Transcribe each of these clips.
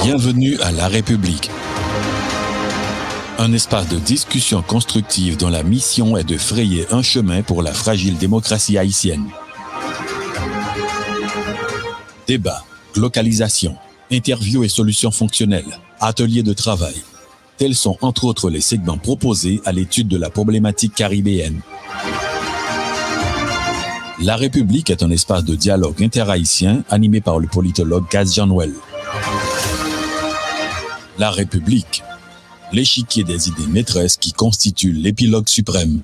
Bienvenue à La République. Un espace de discussion constructive dont la mission est de frayer un chemin pour la fragile démocratie haïtienne. Débat, localisation, interviews et solutions fonctionnelles, ateliers de travail. Tels sont entre autres les segments proposés à l'étude de la problématique caribéenne. La République est un espace de dialogue interhaïtien animé par le politologue Kaz Janouel. La République, l'échiquier des idées maîtresses qui constitue l'épilogue suprême.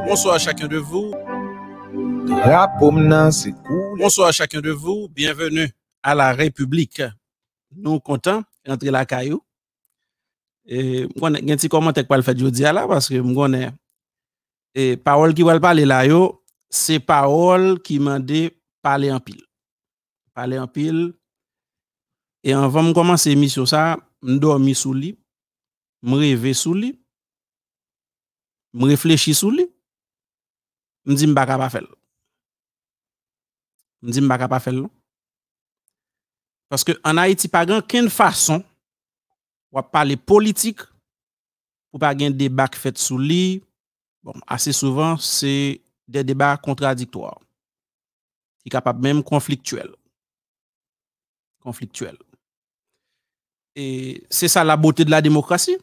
Bonsoir à chacun de vous. Bonsoir à chacun de vous. Bienvenue à La République. Nous comptons rentrer la caillou. Et moi, j'ai un petit commentaire pour le faire aujourd'hui là parce que moi connais et parole qui va parler là yo, c'est parole qui m'a dit parler en pile. Parler en pile. Et avant de commencer l'émission ça, je dormi sous lit, je rêve sous lit, je réfléchis sous lit. Je dis m'pa pas faire. Je dis m'pa pas faire. Parce que en Haïti pas grand qu'une façon ou parler politique pour pas gagner débat fait sous lit. Bon, assez souvent c'est des débats contradictoires. Qui capable même conflictuels. Et c'est ça la beauté de la démocratie.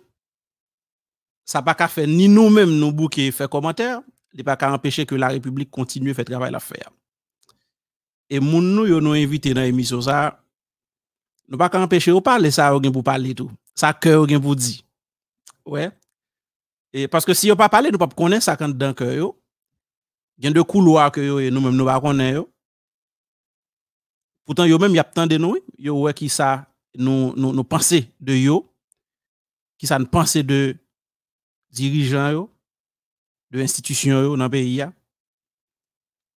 Ça pas qu'à faire ni nous-mêmes nous bouquer faire commentaire, il pas qu'à empêcher que la République continue faire travail à faire. Et moun nou yo nous invité dans l'émission ça, nous pas qu'à empêcher ou parler ça ou pour parler tout. Ça cœur ou pour dire. Ouais. Et parce que si yo pas parler, nous pas connaître ça quand dans cœur yo. Il y a de couloirs que yo et nous-mêmes nous pas connaître yo. Pourtant yo même y a tant de nous, yo ouais qui ça nous penser de yo, qui ça nous penser de dirigeants yo, de institutions yo dans le pays ya.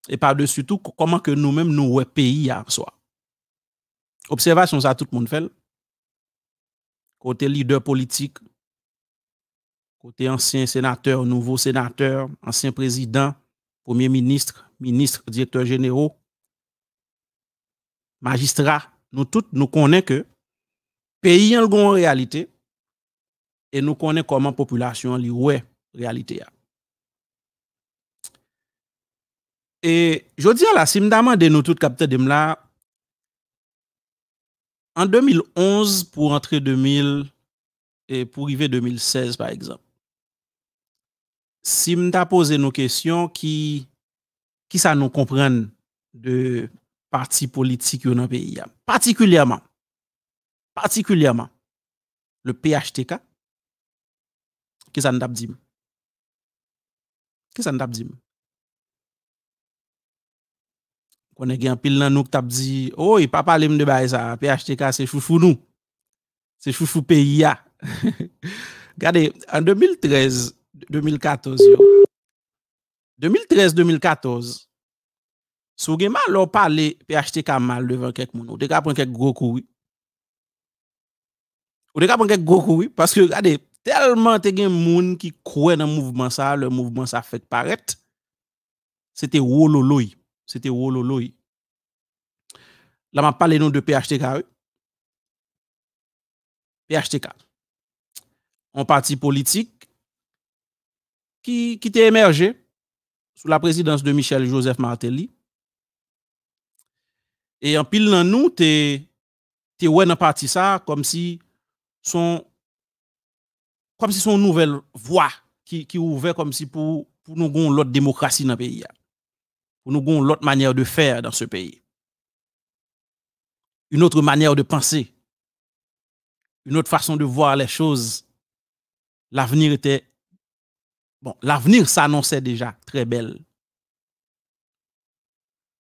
Et par-dessus tout comment que nous-mêmes nous ouais pays ya soi. Observation ça tout le monde fait. Côté leader politique, côté ancien sénateur, nouveau sénateur, ancien président, premier ministre, ministre, directeur généraux, magistrat, nous tous nous connaissons que pays en gon réalité et nous connaissons comment population li ouais réalité ya. Et je dis là si m'damande de nous tous capteur de là en 2011 pour entrer 2000 et pour arriver 2016 par exemple. Si m'ta poser nos questions qui ça nous comprendre de partis politiques dans le pays particulièrement le PHTK qui ça nous dit qu'on est un pile nan nou t'a dit oh il pas parler de bail ça PHTK c'est chouchou nous c'est chouchou pays ya. Regardez en 2013 2014 sou gen mal on parler PHTK mal devant quelques moun ou de ka prendre quelques gros coups parce que regardez tellement te gen moun qui croit dans mouvement ça le mouvement ça fait paraître c'était wololoy. Là m'a parlé nous de PHTK. PHTK. Un parti politique qui était émergé sous la présidence de Michel Joseph Martelly. Et en pile dans nous t'es ouais dans parti ça comme si son nouvelle voie qui ouvert comme si pour nous gon l'autre démocratie dans le pays. Pour nous gon l'autre manière de faire dans ce pays. Une autre manière de penser. Une autre façon de voir les choses. L'avenir s'annonçait déjà très belle.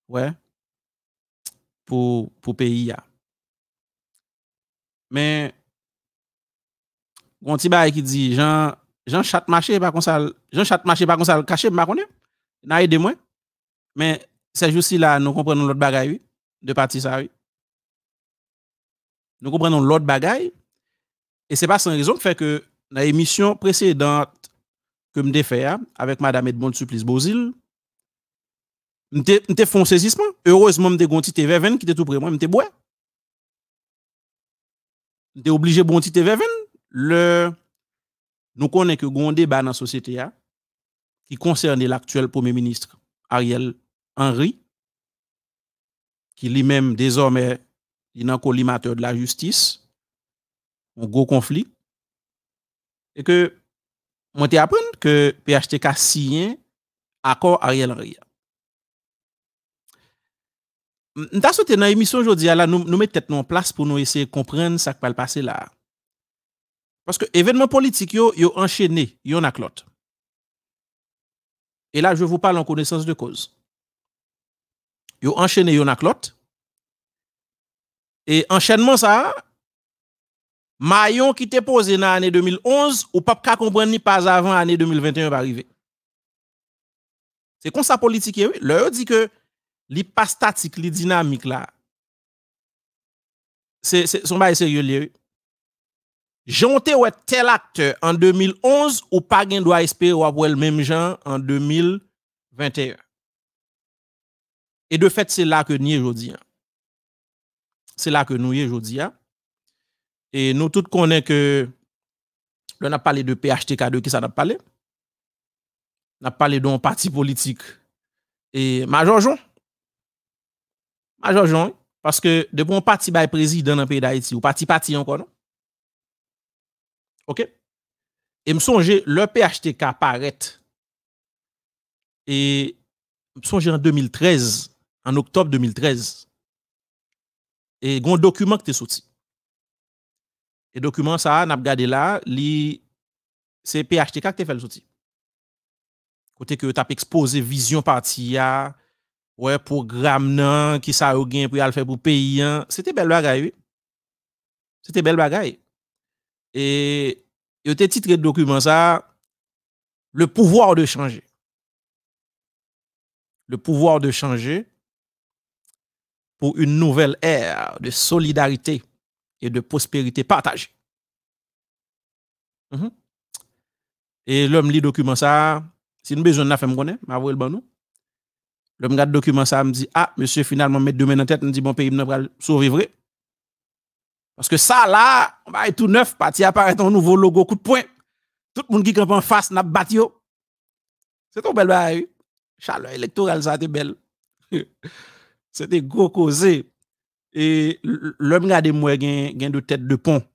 Ouais. Pour pays. Mais on ti bail qui dit Jean chat marché pas comme ça le caché pas connait. N'a aidé moi. Mais ces jours-ci là nous comprenons l'autre bagaille de parti ça oui. Nous comprenons l'autre bagaille et c'est pas sans raison que fait que dans l'émission précédente que me fait avec madame Edmond Supplice Bozil m'te font saisissement. Heureusement, m'te gonti TV20 qui était tout près moi, m'te bois. M'te obligé bon ti TV20. Nous connaissons que gon débat dans la société qui concerne l'actuel Premier ministre Ariel Henry, qui lui-même désormais est un collimateur de la justice, un gros conflit, et que moi t'ai appris que PHTK signé accord Ariel Henry. Nous souhaité dans l'émission aujourd'hui là nous mettons tête en place pour nous essayer de comprendre ce qui va passer là. Parce que événements politiques yo enchaîné, yon a l'autre. Et là je vous parle en connaissance de cause. Yo enchaîné yon a l'autre. Et enchaînement ça maillon qui t'est posé dans l'année 2011 ou pas ka comprendre ni pas avant l'année 2021 va arriver. C'est comme ça politique oui. Leur dit que li pas statique, li dynamique là. C'est son bail sérieux lié. Jonté ou tel acteur en 2011 ou pas gen doit espérer ou avoir le même genre en 2021. Et de fait c'est là que nous aujourd'hui. C'est là que nous aujourd'hui. Et nous tous connaissons que on a parlé de PHTK2 qui ça n'a parlé. On a parlé d'un parti politique et Major Jean, parce que de bon parti by président dans le pays d'Haïti ou parti encore non? OK? Et me songe le PHTK paraît et me songe en 2013, en octobre 2013. Et gon document qui est sorti. Et document ça n'a regardé là, c'est PHTK qui fait le sorti. Côté que tu as exposé vision parti ya, ouais programme nan qui ça yo gen pour y faire pour pays, c'était belle bagaille oui. C'était belle bagaille. Et il était titré de document ça le pouvoir de changer. Le pouvoir de changer pour une nouvelle ère de solidarité et de prospérité partagée. Et l'homme lit document ça, si nous besoin de faire me connaît, m'a avoué le bon nous. L'homme regarde document ça me dit ah monsieur finalement mettre deux mains en tête, me dit bon pays n'a pas survivre. Parce que ça là, on va tout neuf, parti apparaît un nouveau logo coup de poing. Tout le monde qui campe en face n'a battu yo. C'est trop belle bail. Chaleur électorale ça était belle. C'était gros causé. Et l'homme regarde moi gain de tête de pont.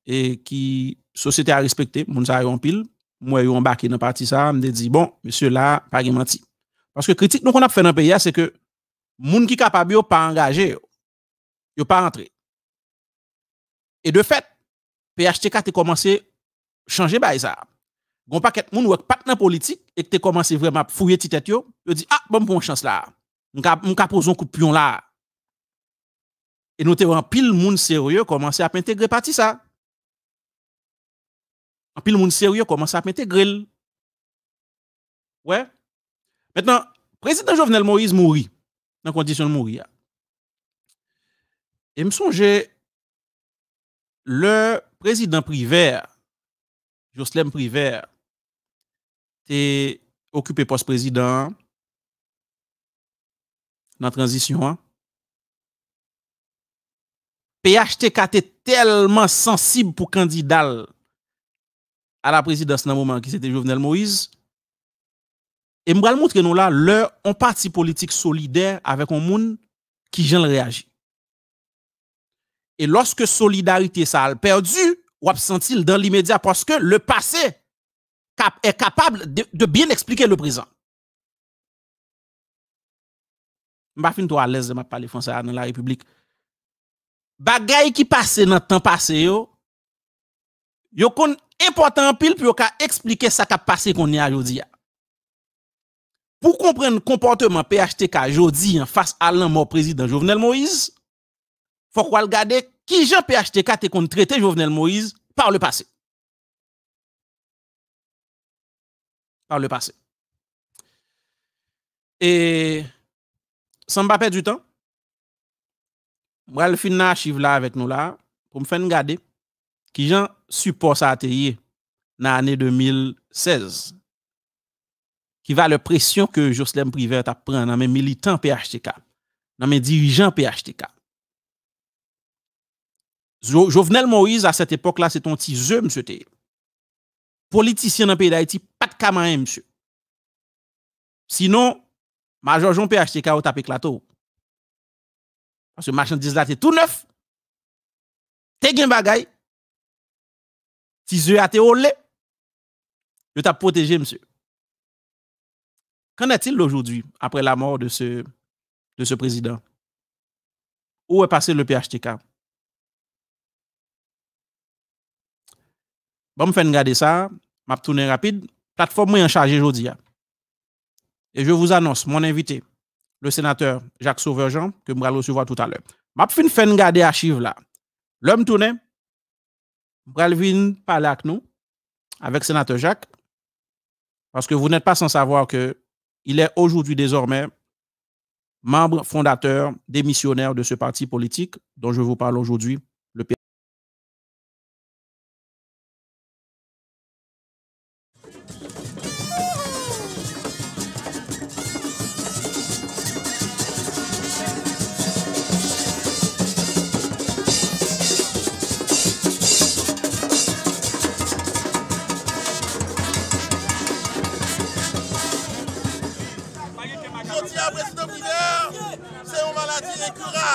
Et qui société a respecté, moun sa yon pile, moi yon embarqué dans parti ça, me dit bon, monsieur là pas gen menti. Parce que critique nous qu'on a fait dans pays c'est que moun qui capable yo pas engagé, yo pas rentré. Et de fait, PHTK te commencé changer bail ça. Gon paquet moun ou pas dans politique et te commencé vraiment fouiller ti tête yo dit ah bon pour chance là. M'ka pose un coup de pion là. Et nous te en pile moun sérieux commencé à intégrer parti ça. En pile moun sérieux commence à intégrer. Ouais. Maintenant, président Jovenel Moïse mourit dans condition de mourir. Et me songe le président Privert Jocelyn Privert t'est occupé poste président dans la transition. PHTK était tellement sensible pour candidat à la présidence dans le moment qui c'était Jovenel Moïse. Et je vais montrer nous là, un parti politique solidaire avec un monde qui j'en réagit. Et lorsque solidarité ça a perdu, ou a senti dans l'immédiat parce que le passé est capable de bien expliquer le présent. Je ne suis pas à l'aise de parler français dans la République. Bagay qui passe dans le temps passé, yo kon important pile pour expliquer ça qui a passé qu'on y a aujourd'hui. Pour comprendre le comportement PHTK aujourd'hui face à l'ancien président Jovenel Moïse, faut qu'on regarde qui Jean PHTK te kon traité Jovenel Moïse par le passé. Par le passé. Et sans pas perdre du temps, je vais finir l'archive là avec nous là pour me faire regarder qui Jean support ça a été dans l'année 2016. qui va la pression que Jocelyn Privert a pris dans mes militants PHTK, dans mes dirigeants PHTK. Jovenel Moïse, à cette époque-là, c'est ton petit jeu, monsieur T. Politicien dans le pays d'Haïti, pas de camain, monsieur. Sinon, Major Jean PHTK a tapé clato. Parce que marchandise là, c'est tout neuf. T'es gen bagay. Si je a te olé, je t'a protégé, monsieur. Qu'en est-il aujourd'hui, après la mort de ce président? Où est passé le PHTK? Bon, je vais regarder ça. Je vais tourner rapide. Plateforme est en charge aujourd'hui. Et je vous annonce mon invité, le sénateur Jacques Sauveur-Jean, que je vais recevoir tout à l'heure. Je vais faire regarder l'archive là. L'homme tourne. Je vais venir parler avec nous, avec le sénateur Jacques, parce que vous n'êtes pas sans savoir qu'il est aujourd'hui désormais membre fondateur, démissionnaire de ce parti politique dont je vous parle aujourd'hui, le PHTK.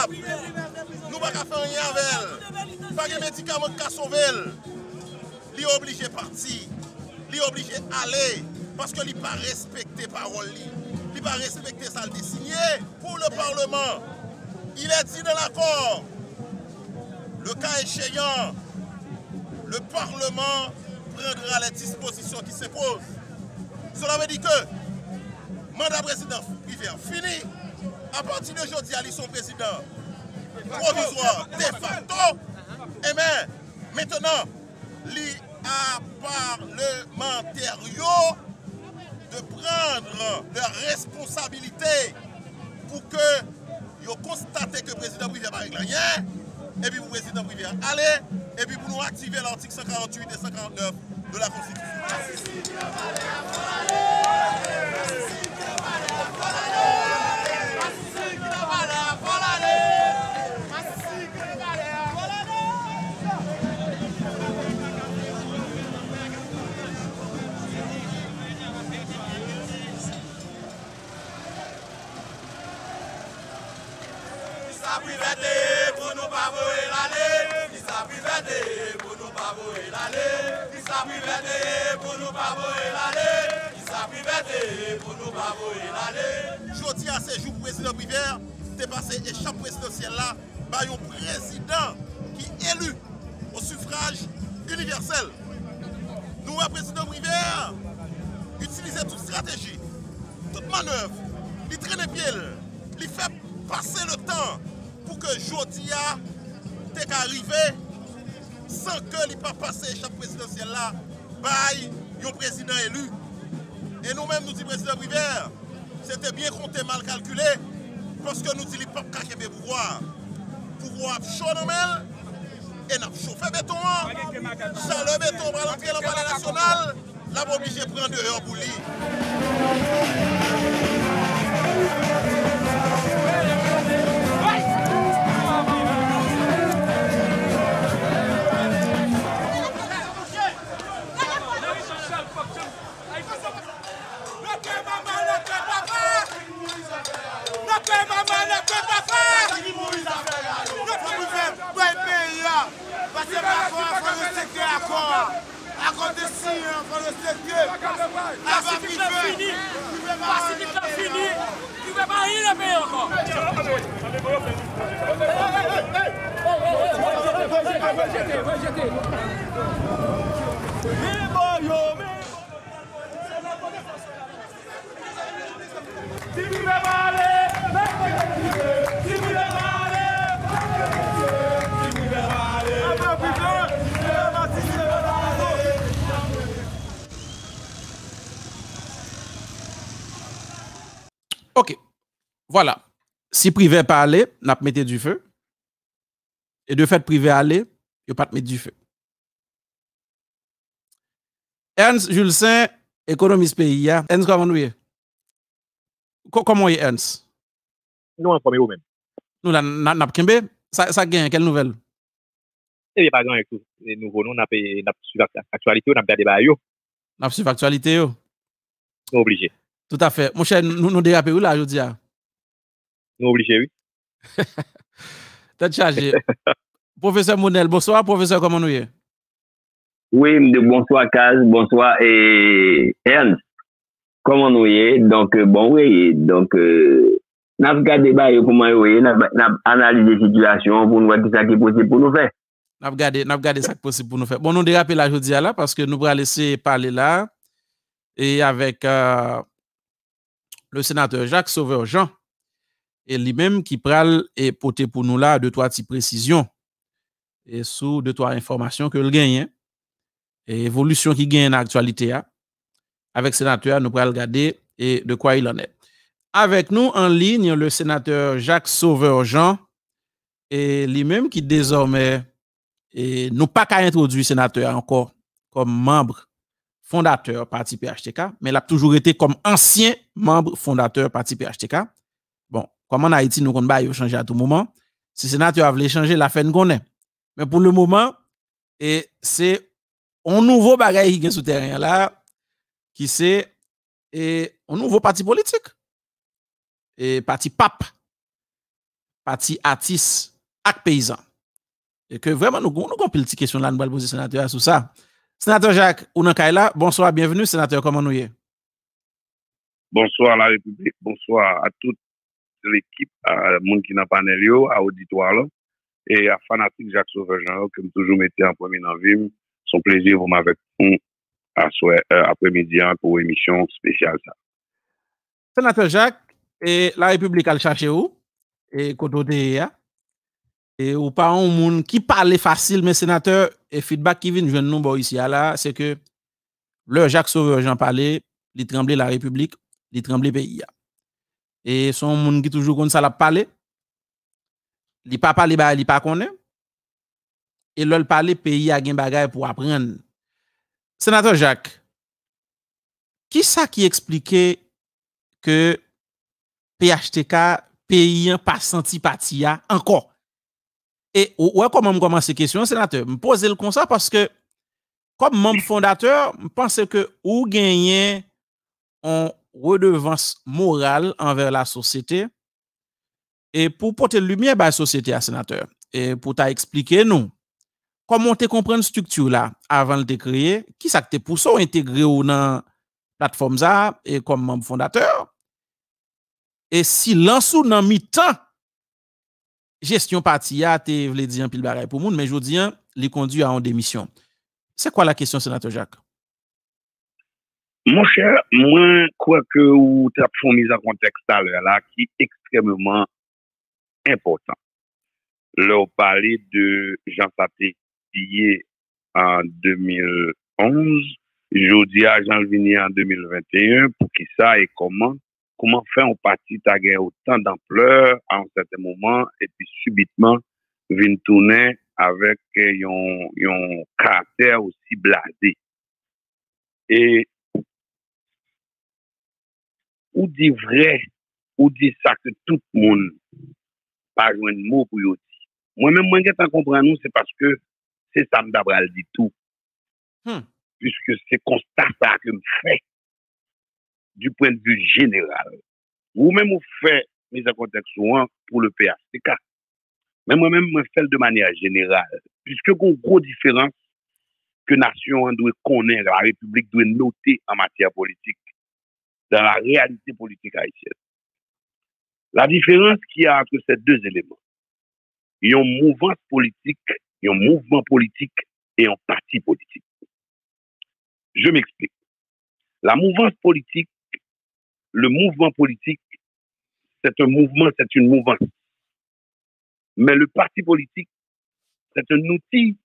Nous ne pouvons pas faire rien avec elle. Pas de médicaments qui sauver. Il est obligé de partir. Il est obligé d'aller. Parce qu'il n'a pas respecté parole. Il n'a pas respecté ça le signé pour le Parlement. Il est dit dans l'accord. Le cas échéant, le Parlement prendra les dispositions qui s'imposent. Cela veut dire que le mandat président privé fini. À partir d'aujourd'hui, ils sont président provisoire de facto. Et bien, maintenant, les parlementaires de prendre leurs responsabilités pour que vous constatez que le président privé n'a pas réglé rien. Et puis, le président privé allez, et puis pour nous activer l'article 148 et 149 de la Constitution. Pour nous pas voler l'aller, qui s'appuie pour nous pas voler l'aller, qui s'appuie pour nous pas voler l'aller, qui s'appuie pour nous pas voler l'aller. Je dis à ces jours président Privert, t'es passé échappe présidentielle là, par un président qui est élu au suffrage universel. Nous, le président Privert, utiliser toute stratégie, toute manœuvre, il traîne les pieds, il fait passer le temps pour que Jodia t'est arrivé sans que il pas passé chaque présidentielle là par un président élu. Et nous-mêmes nous disons président Privert, c'était bien compté, mal calculé, parce que nous disons qu'il n'y a pas de pouvoir. Pouvoir chaud dans mêle, et n'a chauffé béton, chaleur béton pour l'entrée dans le palais national, là obligé de prendre dehors pour lui. Ok, voilà. Si privé pas aller, n'a pas mettre du feu. Et de fait, privé aller, il pas mettre du feu. Ernst Jules Saint, économiste pays. Ernst, comment nous est? Comment est Ernst? Nous informer vous-même. Nous, là, n'a kembe, ça gagne, quelle nouvelle? Eh bien, pas grand tout. Nous venons, on a suivi l'actualité, on a regardé bah yo. On a suivi l'actualité, yo. Nous obligés. Tout à fait. Mon cher, nous dérapé où là, je dis. Nous obligés, oui. T'es chargé. Professeur Mounel, bonsoir. Professeur, comment nous y est? Oui, bonsoir Kaz, bonsoir et Ernst. Comment nous y est? Donc, bon, oui, donc, n'a pas regardé comment nous y est, n'a analysé la situation pour nous voir ce qui est possible pour nous faire. N'a regardé ça qui est possible pour nous faire. Bon, nous dérapé là, je dis là, parce que nous allons laisser parler là, et avec le sénateur Jacques Sauveur-Jean, et lui-même qui pral et porter pour nous là 2-3 petites précisions, et sous 2-3 informations que le gagne, et évolution qui gagne dans l'actualité, avec le sénateur, nous allons regarder et de quoi il en est. Avec nous en ligne, le sénateur Jacques Sauveur-Jean, et lui-même qui désormais, et nous pas qu'à introduire le sénateur encore comme membre fondateur parti PHTK, mais il a toujours été comme ancien membre fondateur parti PHTK. Bon, comme en Haïti, nous avons changé à tout moment. Si le sénateur a voulu changer, la fin qu'on est. Mais pour le moment, et c'est un nouveau bagage qui est sous terrain là, qui c'est un nouveau parti politique. Et parti pape, parti artiste, ak paysan. Et que vraiment, nous avons une petite question là, nous allons poser sénateur sur ça. Sénateur Jacques, Ounankayla, bonsoir, bienvenue, sénateur, comment nous y est? Bonsoir à la République, bonsoir à toute l'équipe, à monde qui n'a pas panel, à auditoire là, et à fanatique Jacques Sauveur-Jean, que toujours mettez en premier dans vie. Son plaisir, vous m'avez après-midi pour une émission spéciale. Ça. Sénateur Jacques, et la République a le cherché où? Et côté et ou pas un monde qui parle facile, mais sénateur, et feedback qui vient de nous ici là, c'est que le Jacques Sauveur-Jean parlait, il tremblait la République, il tremblait pays. Et son monde qui toujours comme ça l'a parlé, il pas parlé, il pas connaît. Et le parler pays a gen bagay pour apprendre. Sénateur Jacques, qui ça qui expliquait que PHTK pays pas senti partia encore? Et ouais, comment je commence cette question, sénateur? Je pose le comme ça parce que, comme membre fondateur, je pense que ou gagner en redevance morale envers la société et pour porter lumière à la société, à sénateur. Et pour t'expliquer, nous, comment tu comprends la structure là avant de te créer, qui ça te pousse à intégrer dans la plateforme ça et comme membre fondateur? Et si l'ensou dans mi-temps, gestion parti a te vle di un pile bagay pour moun, mais je dis les conduit à en démission. C'est quoi la question, sénateur Jacques? Mon cher, moi, quoi que vous avez fait mise en contexte à l'heure là, qui est extrêmement important. Là, on parlait de Jean Saté en 2011, jeudi à Jean Vini en 2021, pour qui ça et comment faire un parti ta gagné autant d'ampleur à un certain moment et puis subitement vient tourner avec un caractère aussi blasé. Et ou dit vrai, ou dit ça que tout le monde pas joué un mot pour y dire. Moi-même, moi, je comprends nous, c'est parce que c'est ça m'dabral dit tout. Puisque c'est constat ça que me fait du point de vue général. Vous-même, vous faites mise en contexte souvent pour le PHTK. Mais moi-même, je fais de manière générale. Puisque il y a une grosse différence que la nation doit connaître, la République doit noter en matière politique, dans la réalité politique haïtienne. La différence qu'il y a entre ces deux éléments, il y a un mouvement politique et un parti politique. Je m'explique. La mouvance politique, le mouvement politique, c'est un mouvement, c'est une mouvance. Mais le parti politique, c'est un outil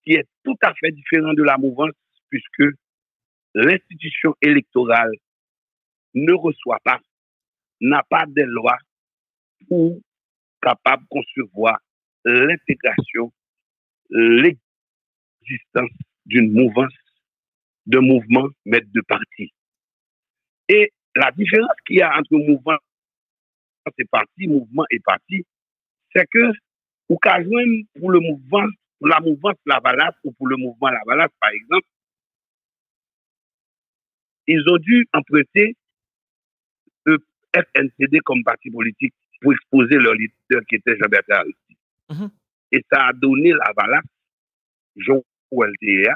qui est tout à fait différent de la mouvance, puisque l'institution électorale ne reçoit pas, n'a pas de loi pour capable de concevoir l'intégration, l'existence d'une mouvance, de mouvement, mais de parti. Et la différence qu'il y a entre mouvement et parti, mouvement et parti, c'est que, ou qu'à joindre pour le mouvement, pour la mouvance Lavalas ou pour le mouvement Lavalas, par exemple, ils ont dû emprunter le FNCD comme parti politique pour exposer leur leader qui était Jean-Bertrand Aristide. Et ça a donné Lavalas, Jean LTA,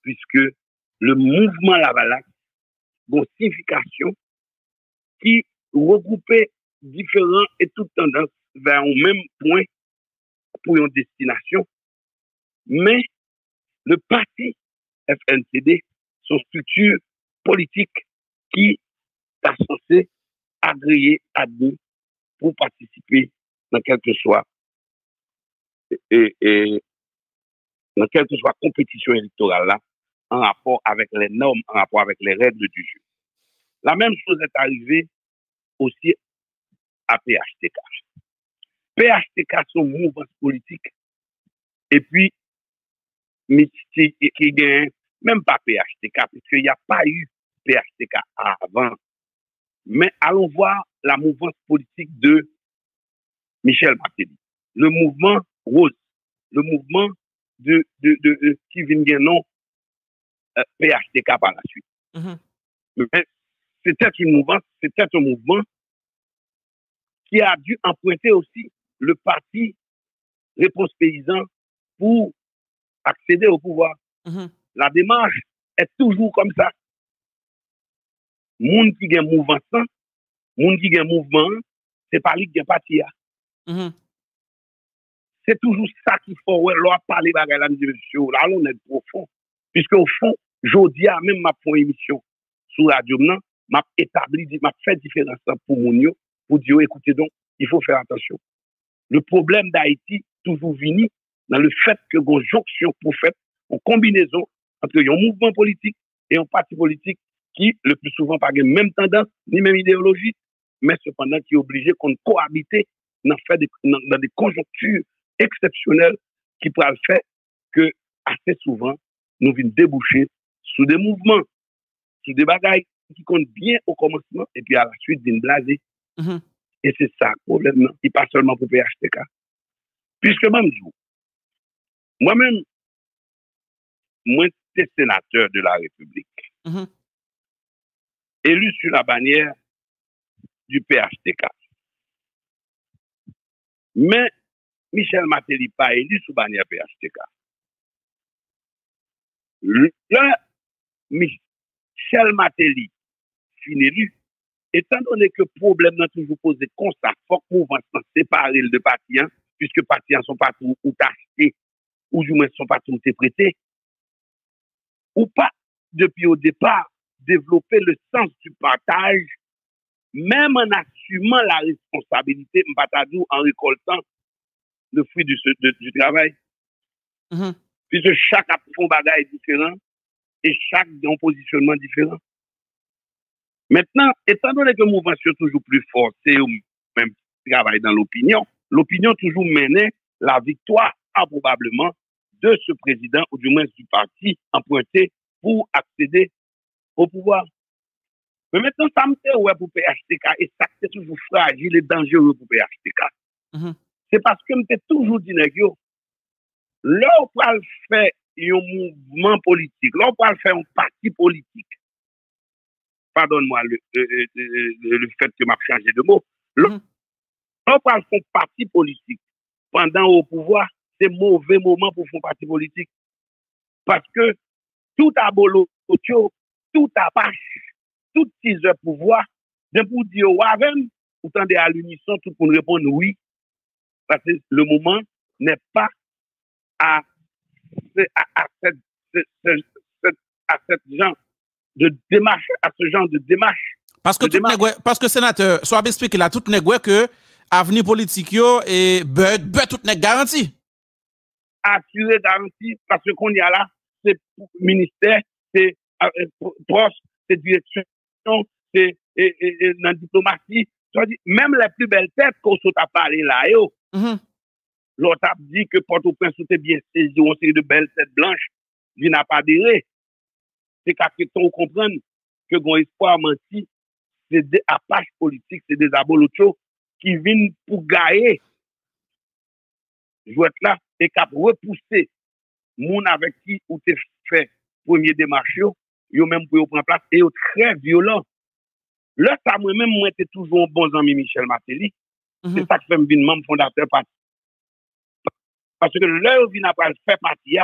puisque le mouvement Lavalas a une signification qui regroupait différents et toutes tendances vers un même point pour une destination. Mais le parti FNCD, son structure politique qui est censé agréer à nous pour participer dans quelque soit dans quelque soit compétition électorale là, en rapport avec les normes, en rapport avec les règles du jeu. La même chose est arrivée aussi à PHTK. PHTK, son mouvement politique, et puis, qui gagne, même pas PHTK, parce qu'il n'y a pas eu PHTK avant. Mais allons voir la mouvance politique de Michel Martelly. Le mouvement Rose, le mouvement qui vient de nom PHTK par la suite. Mais c'était une mouvance, c'était un mouvement qui a dû emprunter aussi le parti Réponse Paysan pour accéder au pouvoir. La démarche est toujours comme ça. Moun qui gagne mouvement, moun qui gagne mouvement, c'est pas lui qui gagne parti. C'est toujours ça qu'il faut, ouais, l'on parler bagay la monsieur, là on est profond. Puisque au fond, jodi a même ma première émission sur radio nan, m'a établi, m'a fait différence pour moun yo, pour dire écoutez donc, il faut faire attention. Le problème d'Haïti toujours vini dans le fait que gon jonction pour faire en combinaison entre un mouvement politique et un parti politique qui le plus souvent pas même tendance ni même idéologie, mais cependant qui est obligé qu'on cohabiter dans des conjonctures exceptionnelles qui pourraient faire que assez souvent nous venons déboucher sous des mouvements, sous des bagailles qui comptent bien au commencement et puis à la suite d'une blasée. Et c'est ça le problème, qui pas seulement pour PHTK. Puisque même moi-même, moi, j'étais sénateur de la République, élu sur la bannière du PHTK. Mais Michel Martelly pas élu sous bannière PHTK. Là, Michel Martelly fin élu, étant donné que le problème n'a toujours posé comme ça, il faut que le mouvement séparer de parti, puisque les partis ne sont pas tous achetés, ou du moins ne sont pas tous prêtés, ou pas, depuis au départ, développer le sens du partage, même en assumant la responsabilité, en récoltant le fruit du travail. Puisque chaque fond bagage est différent et chaque a un positionnement différent. Maintenant, étant donné que le mouvement est toujours plus forcé ou même travail dans l'opinion toujours menait la victoire probablement de ce président ou du moins du parti emprunté pour accéder au pouvoir. Mais maintenant, ça me fait ouais pour PHTK et ça c'est toujours fragile et dangereux pour PHTK. C'est parce que je toujours dit, là on peut faire un mouvement politique, là on peut faire un parti politique. Pardonne-moi le fait que m'a changé de mot. Là on peut faire un parti politique pendant au pouvoir, c'est mauvais moment pour faire un parti politique. Parce que tout a bolo, tout a pâche, tout teaser pouvoir, de pour dire Waven, ou tendez à l'unisson, tout pour répondre oui. Parce que le moment n'est pas à ce genre de démarche. Parce que sénateur, soit bien expliqué là, tout n'est que avenir politique yo et tout n'est garanti. Assuré garanti parce qu'on y a là, c'est ministère, c'est proche, c'est direction, c'est dans la diplomatie. Même les plus belles têtes qu'on a parlé là, l'autre a dit que Port-au-Prince était bien saisi, on série de belles têtes blanches, il n'a pas adhéré. C'est qu'à question comprendre que gon espoir menti, c'est des apaches politiques, c'est des abolochos qui viennent pour gagner jouet là et qui repousser moun avec qui ou te fait premier démarche yo même pour prendre place et yo très violent. Là ça moi-même moi était toujours un bon ami Michel Martelly. C'est ça qui fait me venir membre fondateur parti. Parce que là yo vinn après faire parti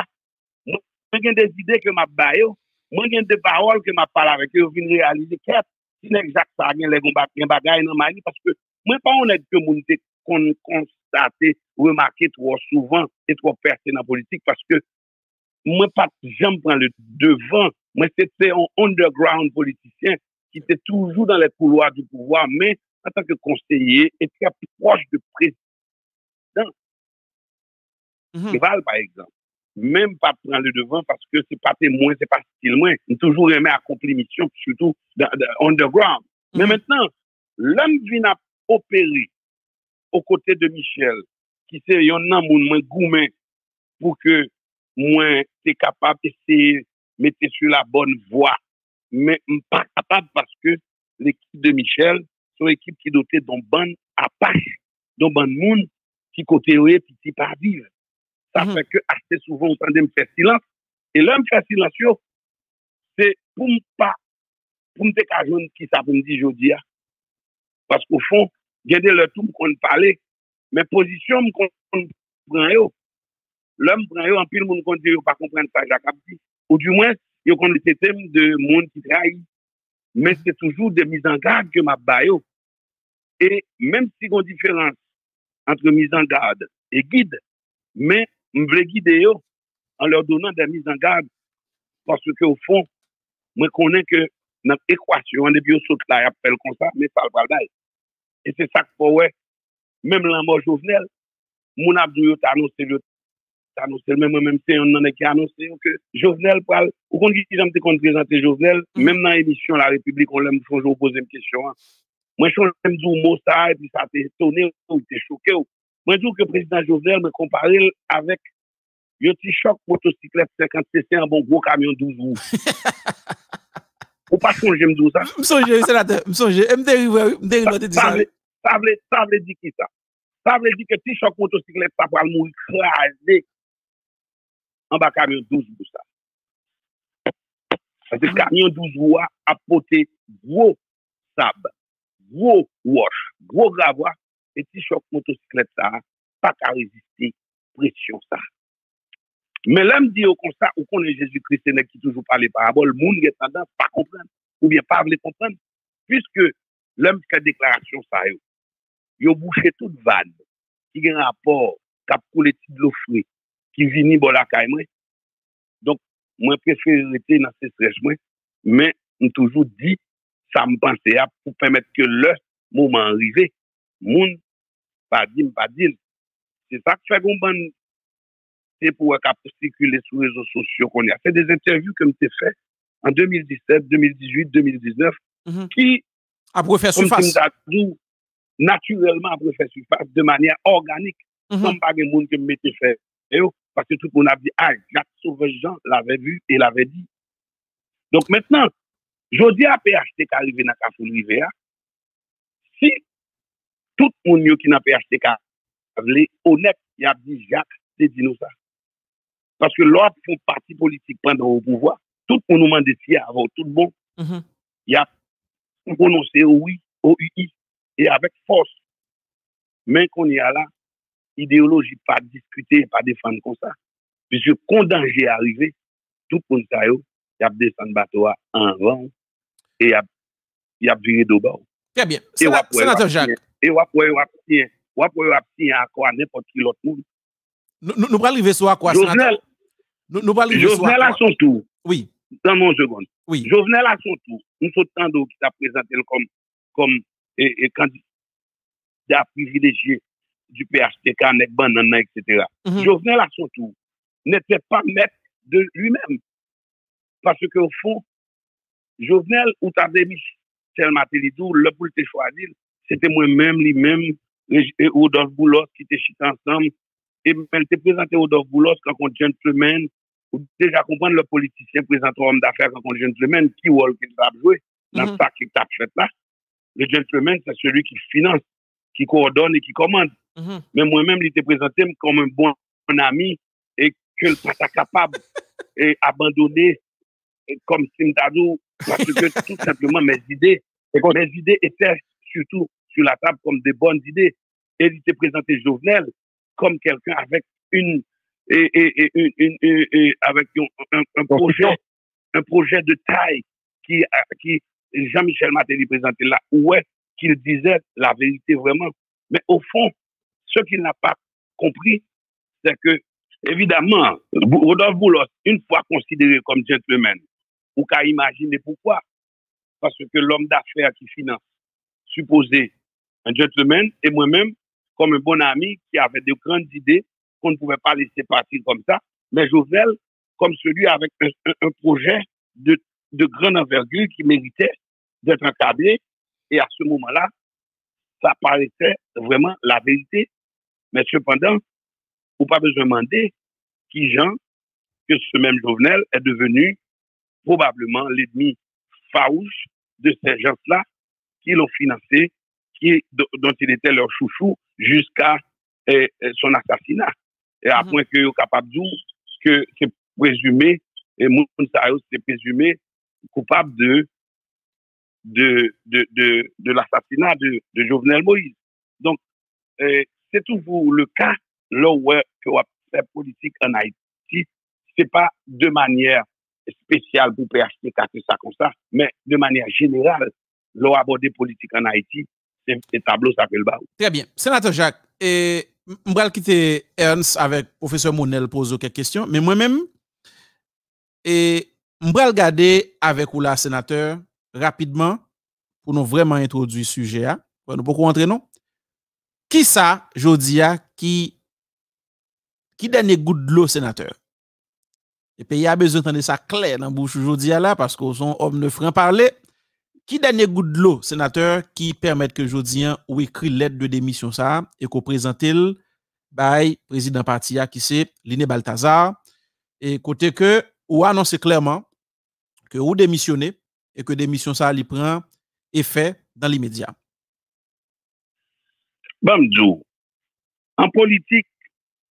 moi j'ai des idées que m'a bayo, moi j'ai des paroles que m'a parlé avec eux vinn réaliser quête si exact ça gagne les bagaille dans Mali parce que moi pas honnête que moun te constater remarquer trop souvent et trop percé dans la politique parce que moi pas jamais prendre le devant moi c'était un underground politicien qui était toujours dans les couloirs du pouvoir mais en tant que conseiller et très proche de président Val par exemple même pas prendre le devant parce que c'est pas témoin c'est pas style moins toujours aimé accomplir mission surtout dans underground mais maintenant l'homme vient à opérer aux côtés de Michel qui c'est un homme moins gourmand pour que moi t'es capable d'essayer mettre sur la bonne voie mais pas capable parce que l'équipe de Michel c'est une équipe qui est dotée d'un bon apache d'un bon monde qui côté petit pas vivre ça fait que assez souvent on tendait me faire silence et là me faire silence c'est pour me décager qui ça pour me dire jodi parce qu'au fond gardez le tout qu'on parler mais position qu'on prend yo l'homme prend yo en pile monde qu'on dit pas comprendre ça Jacques dit ou du moins yo connaît ces thèmes de monde qui trahit mais c'est toujours des mises en garde que m'a bayo et même si on différence entre mise en garde et guide mais me veut guider yo en leur donnant des mises en garde parce que au fond moi connais que notre équation depuis au saute là appelle comme ça mais ça va pas et c'est ça que ouais même la mort Jovenel mon abdou t'a annoncé même c'est on en est qui annoncé que Jovenel parle ou qu'on dit j'aime te présenter Jovenel même dans l'émission La République on l'aime toujours poser une question moi je l'aime dire mot ça et puis ça t'a étonné ou t'es choqué moi je dis que le président Jovenel me compare avec un petit choc motocyclette 50 cc un bon gros camion 12 roues ou pas changer me dire ça m'songe sénateur m'songe me dérive te dire ça ça veut dire qui ça ça veut dire que petit choc motocyclette ça va mourir crasé en bas camion 12 roues ça parce que camion 12 roues a porté gros sable gros wash gros gravois et petit choc motocyclette ça pas qu'à résister pression ça mais l'homme dit comme ça ou qu'on est Jésus-Christ qui toujours parle parabole monde qui tendance pas comprendre ou bien pas veut comprendre puisque l'homme fait déclaration ça yo bouché toute vanne qui a un rapport cap couler de l'eau frais qui vini bon la caille moi donc moi préfère rester dans ce stress moi mais on toujours dit ça me penser à pour permettre que le moment arrivé monde pas dit c'est ça qui fait qu'on bonne c'est pour circuler sur les réseaux sociaux qu'on a fait des interviews que m'ai fait en 2017 2018 2019 qui après faire surface naturellement après faire surface de manière organique sans pas de monde que me mettait fait parce que tout le monde a dit Jacques Sauvage-Jean l'avait vu et l'avait dit donc maintenant je dis à PHTK arrivé dans Carrefour Rivière si tout le monde qui n'a PHTK honnête il a dit Jacques c'est dit nous ça parce que l'autre font parti politique pendant au pouvoir tout le monde nous demande si avant tout bon il y a prononcé oui OUI et avec force mais qu'on y a là idéologie pas discuter pas défendre comme ça puisque quand danger arrivé tout le monde ça il y a descendre bateau en vent et il y a viré d'eau bas très bien sénateur Jacques et ou après à n'importe qui l'autre monde nous pas arriver sur quoi Jovenel nous pas arriver sur Jovenel à son tour oui dans mon seconde oui Jovenel à son tour nous sommes tando qui t'a présenté comme et candidat privilégié du PHTK nek banana etc. Jovenel à son tour n'était pas maître de lui-même parce que au fond Jovenel ou t'as des Michel Martelly le pour te choisir c'était moi-même lui-même et Rodolphe Boulos qui était chita ensemble et elle te présenté Rodolphe Boulos quand on gentleman ou déjà comprendre le politicien présenté homme d'affaires quand on gentleman qui rôle qu'il va jouer dans ça qui t'a fait là Le gentleman, c'est celui qui finance, qui coordonne et qui commande. Mais moi-même, il était présenté comme un bon ami et que le pas capable et abandonné comme Simtadou parce que tout simplement mes idées étaient surtout sur la table comme des bonnes idées. Et il était présenté Jovenel comme quelqu'un avec avec un projet de taille qui Jean-Michel Matéli présentait là, où est qu'il disait la vérité vraiment. Mais au fond, ce qu'il n'a pas compris, c'est que, évidemment, Rodolphe Boulos, une fois considéré comme gentleman, ou qu'à imaginer pourquoi. Parce que l'homme d'affaires qui finance, supposé un gentleman, et moi-même, comme un bon ami qui avait de grandes idées qu'on ne pouvait pas laisser partir comme ça, mais Jovenel, comme celui avec un projet de grande envergure qui méritait d'être encadré, et à ce moment-là, ça paraissait vraiment la vérité. Mais cependant, vous pas besoin de demander qui gens que ce même Jovenel est devenu probablement l'ennemi farouche de ces gens-là qui l'ont financé, dont il était leur chouchou jusqu'à son assassinat. Et après que capable de dire que c'est présumé, et Mounsaïo c'est présumé coupable de l'assassinat de Jovenel Moïse. Donc, c'est toujours le cas là où on fait politique en Haïti, c'est pas de manière spéciale pour PHT ça comme ça, mais de manière générale, l'on aborde politique en Haïti, c'est tableau s'appelle Baou. Très bien. Sénateur Jacques, et je vais quitter Ernst avec professeur Monel poser quelques questions, mais moi-même, et je vais regarder avec vous là, sénateur, rapidement, pour nous vraiment introduire le sujet. Pour nous beaucoup entrer, non? Qui ça, Jodia, qui donne goutte de l'eau, sénateur? Et puis, il y a besoin d'entendre ça clair dans la bouche Jodia là, parce qu'on sont homme de franc parler. Qui donne goutte de l'eau, sénateur, qui permet que Jodien ou écrit lettre de démission ça, et qu'on présente le président parti qui c'est Liné Balthazar, et côté que, ou annonce clairement que ou démissionner, et que démission ça lui prend effet dans l'immédiat. Bamdou, en politique,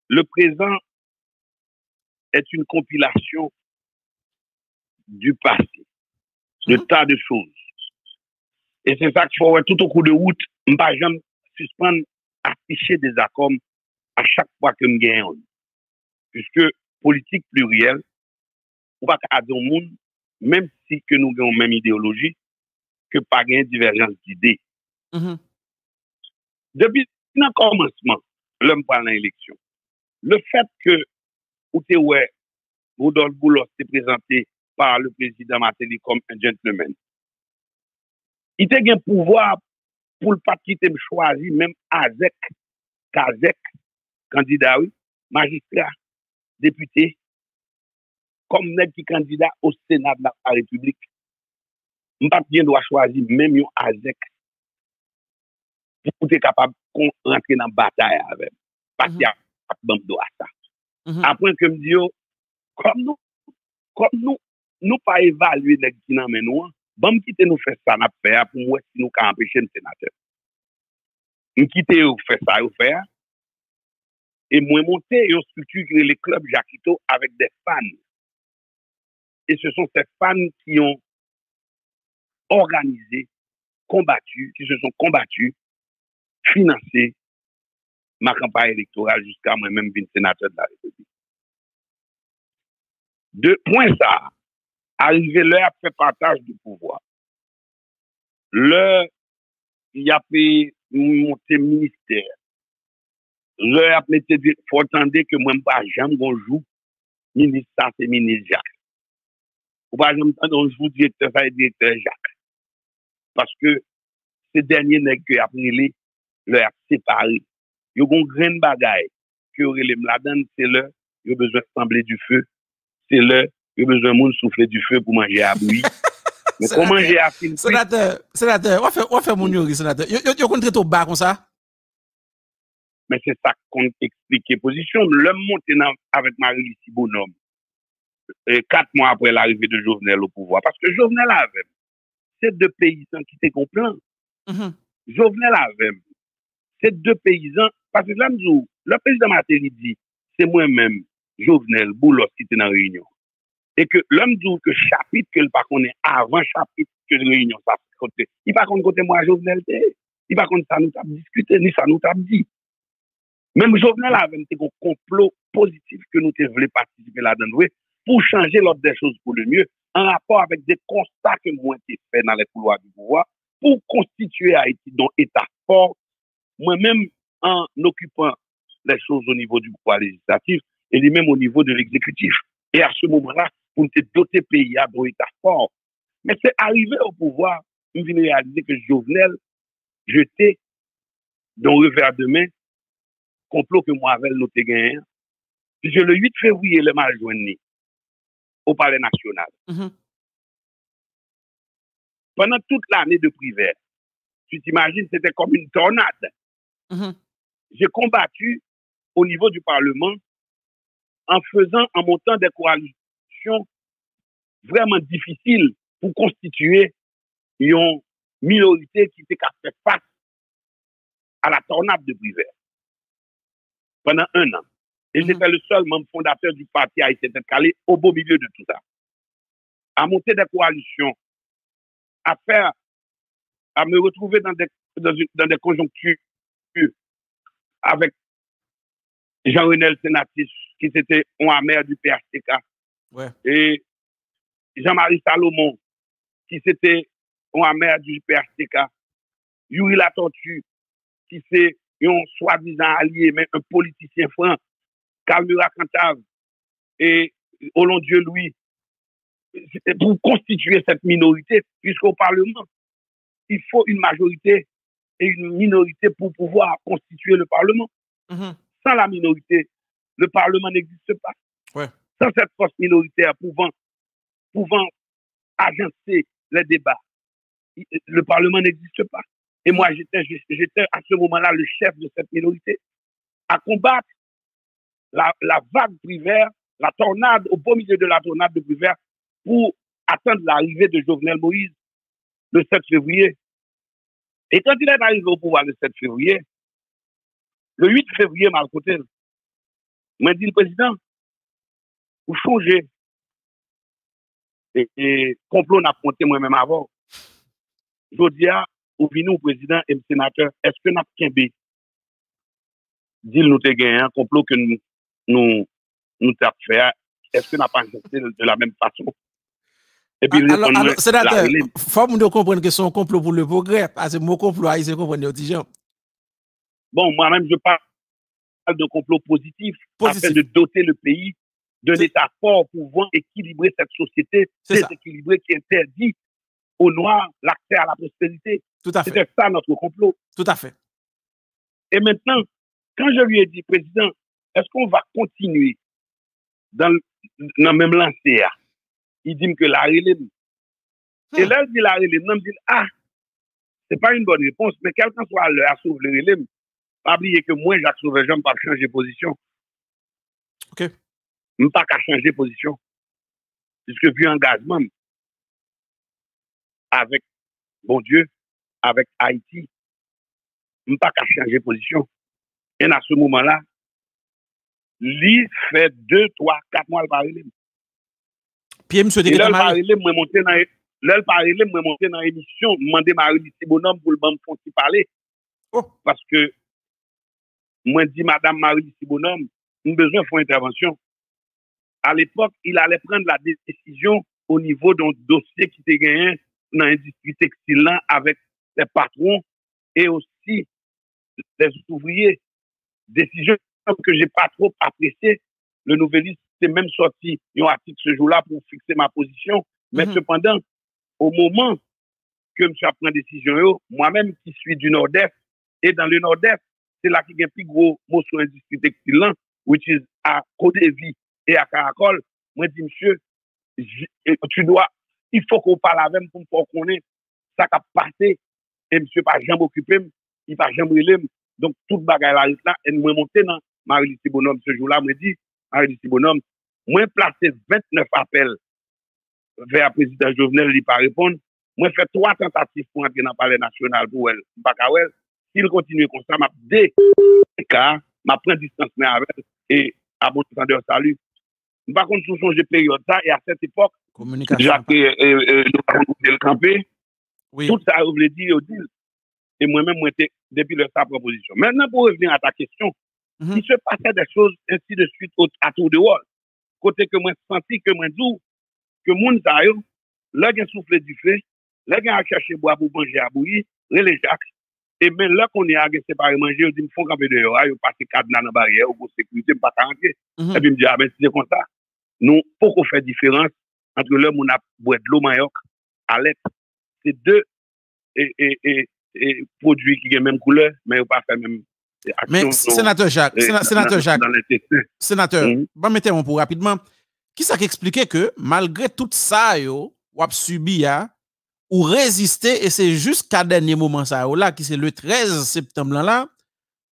le présent est une compilation du passé, de tas de choses. Et c'est ça qu'il faut tout au cours de route, je ne vais jamais suspendre, afficher des accords à chaque fois que je gagne. Puisque politique plurielle, on va pas dire au monde, même si que nous avons même idéologie, que pas gain divergence d'idées. Depuis le commencement, l'homme parle dans l'élection, le fait que Rodolphe Boulos s'est présenté par le président Matéli comme un gentleman, il a un pouvoir pour le parti qui choisi, même avec Kazek, candidat, oui, magistrat, député, comme n'est qui candidat au Sénat de la République. Je ne bien doit choisir même un Azek pour être capable de rentrer dans la bataille avec. Parce qu'il y a pas de ça. Après que me dit, comme nous pas évaluer les qui n'en nous, bon quitter nous faire ça n'a faire pour moi si nous can empêcher le sénateur. Nous quitter ou faire ça ou faire et moi monter une structure qui est le club Jacquito avec des fans. Et ce sont ces fans qui ont organisé, combattu, qui se sont combattus, financé ma campagne électorale jusqu'à moi-même bin sénateur de la République. De point ça, arrivé l'heure à faire partage du pouvoir. L'heure, il y a fait monter ministère. L'heure a fait, faut attendre que moi, pas jamais bonjour, ministre, ça c'est ministre Jacques. Ou pas jamais bonjour, directeur, ça c'est directeur Jacques. Parce que ces derniers nègres qui après leur séparé. Ils ont une grande bagaille que la donne, c'est là, ils ont besoin de sembler du feu. C'est là, ils ont besoin de monde souffler du feu pour manger à bruit. Mais comment manger à film? Sénateur, on fait mon yori, sénateur. Yo contre au bas comme ça? Mais c'est ça qu'on explique position. L'homme monté avec Marie-Lucie Bonhomme, 4 mois après l'arrivée de Jovenel au pouvoir. Parce que Jovenel avait, c'est deux paysans qui étaient complants. Jovenel avec ces deux paysans, parce que là, le président Matéli dit, c'est moi-même, Jovenel, Boulos, qui était dans la réunion. Et que l'homme dit que chapitre que le pas connaît avant chapitre que la réunion, ça côté. Il pas contre côté moi, Jovenel, il pas contre ça nous t'a discuté, ni ça nous t'a dit. Même Jovenel avait un complot positif que nous voulons participer là-dedans pour changer l'ordre des choses pour le mieux, en rapport avec des constats que moi été fait dans les couloirs du pouvoir, pour constituer Haïti dans État fort, moi-même en occupant les choses au niveau du pouvoir législatif et lui-même au niveau de l'exécutif. Et à ce moment-là, pour nous doter le pays à un État fort. Mais c'est arrivé au pouvoir, nous venons réaliser que Jovenel jeté dans le revers de main complot que moi avec l'autre gagné. Puisque le 8 février, le mal joigné au Palais national. Pendant toute l'année de privé, tu t'imagines, c'était comme une tornade. J'ai combattu au niveau du Parlement en montant des coalitions vraiment difficiles pour constituer une minorité qui était capable de faire face à la tornade de privé. Pendant un an. Et j'étais le seul membre fondateur du parti haïtien calé au beau milieu de tout ça. À monter des coalitions, à me retrouver dans des conjonctures avec Jean-Renel Sénatis, qui était un maire du PHTK, et Jean-Marie Salomon, qui c'était un maire du PHTK, Yuri Latortue, qui c'est un soi-disant allié, mais un politicien franc, Calmura Cantave et Dieu Louis, pour constituer cette minorité, puisqu'au Parlement, il faut une majorité et une minorité pour pouvoir constituer le Parlement. Sans la minorité, le Parlement n'existe pas. Sans cette force minoritaire pouvant agencer les débats, le Parlement n'existe pas. Et moi, j'étais à ce moment-là le chef de cette minorité, à combattre la vague primaire, la tornade, au beau milieu de la tornade de primaire, pour attendre l'arrivée de Jovenel Moïse le 7 février. Et quand il est arrivé au pouvoir le 7 février, le 8 février, Malcotel m'a dit le président, vous changez. Et complot n'a compté moi-même avant. Je dis à ou venu au président et le sénateur, est-ce que nous avons dit nous avons gagné un complot que nous avons fait, est-ce que nous n'avons pas gagné de la même façon? Et puis, alors sénateur, il faut nous comprendre que c'est un complot pour le progrès, parce que mon complot, il se comprend aux gens. Bon, moi-même, je parle de complot positif, afin de doter le pays d'un État fort pouvant équilibrer cette société déséquilibrée qui interdit aux Noirs l'accès à la prospérité. Tout à fait. C'était ça notre complot. Tout à fait. Et maintenant, quand je lui ai dit, président, est-ce qu'on va continuer dans le même lancé? Il dit que la relève. Et là, il dit la relève. Il me dit, c'est pas une bonne réponse, mais quel qu'en soit l'heure à sauver le relève, pas oublier que moi, Jacques Sauvejean, je ne peux pas changer position. OK. Je ne peux pas changer position. Puisque vu engagement avec, bon Dieu, avec Haïti, je ne peux pas changer position. Et à ce moment-là, lui fait 2, 3, 4 mois le parler. Puis, monsieur Là, le parler, moi, monter dans l'émission, demander Marie Bonhomme pour le bon fond qui parler. Parce que, moi, dit Madame Marie Bonhomme, nous avons besoin de faire intervention. À l'époque, il allait prendre la décision au niveau d'un dossier qui était gagné dans l'industrie textile avec les patrons et aussi les ouvriers. Décision que j'ai pas trop appréciée. Le Nouvelliste s'est même sorti un article ce jour-là pour fixer ma position. Mais cependant, au moment que je prends décision, moi-même qui suis du Nord-Est, et dans le Nord-Est, c'est là qu'il y a un plus gros mot sur l'industrie textile, which is à Côte-de-Vie et à Caracol. Moi, je dis, monsieur, il faut qu'on parle avec moi pour qu'on ait ça qui a passé. Et monsieur, pas jamais occupé, il pas jamais relève. Donc, toute bagaille là, et nous monté dans Marie Bonhomme ce jour-là, me dit, Marie Bonhomme, moi placé 29 appels vers le président Jovenel, il pas répondre. Moi, fait 3 tentatives pour entrer dans le palais national pour elle. S'il continue comme ça, m'a dé cas, m'a prend distance avec et à bon entendeur salut. Par contre, sous son période ça, et à cette époque, Jacques le campé, tout ça, vous voulez dire, et moi-même, moi, depuis sa proposition. Maintenant, pour revenir à ta question, il se passait des choses ainsi de suite à tour de rôle. Côté que moi, senti que moi, dis que moun sa yo, là, il y a soufflé du feu, là, il y a cherché bois pour manger à bouillir, les Jacques. Et bien là qu'on est à séparer manger, ils me font camper dehors, ils passent cadenas dans la barrière pour sécurité, pas rentrer. Et puis, ils me disent, ah ben, c'est comme ça. Nous, pour qu'on fait différence entre l'homme où on a boire de l'eau manioc à l'aide. C'est deux produits qui ont la même couleur, mais ils ne pas faire même action. Mais, sénateur Jacques, sénateur, je mettez un pour rapidement. Qui ça qui expliquait que malgré tout ça, yo, ou a subi, ou résister, et c'est jusqu'à dernier moment ça, là, qui c'est le 13 septembre là,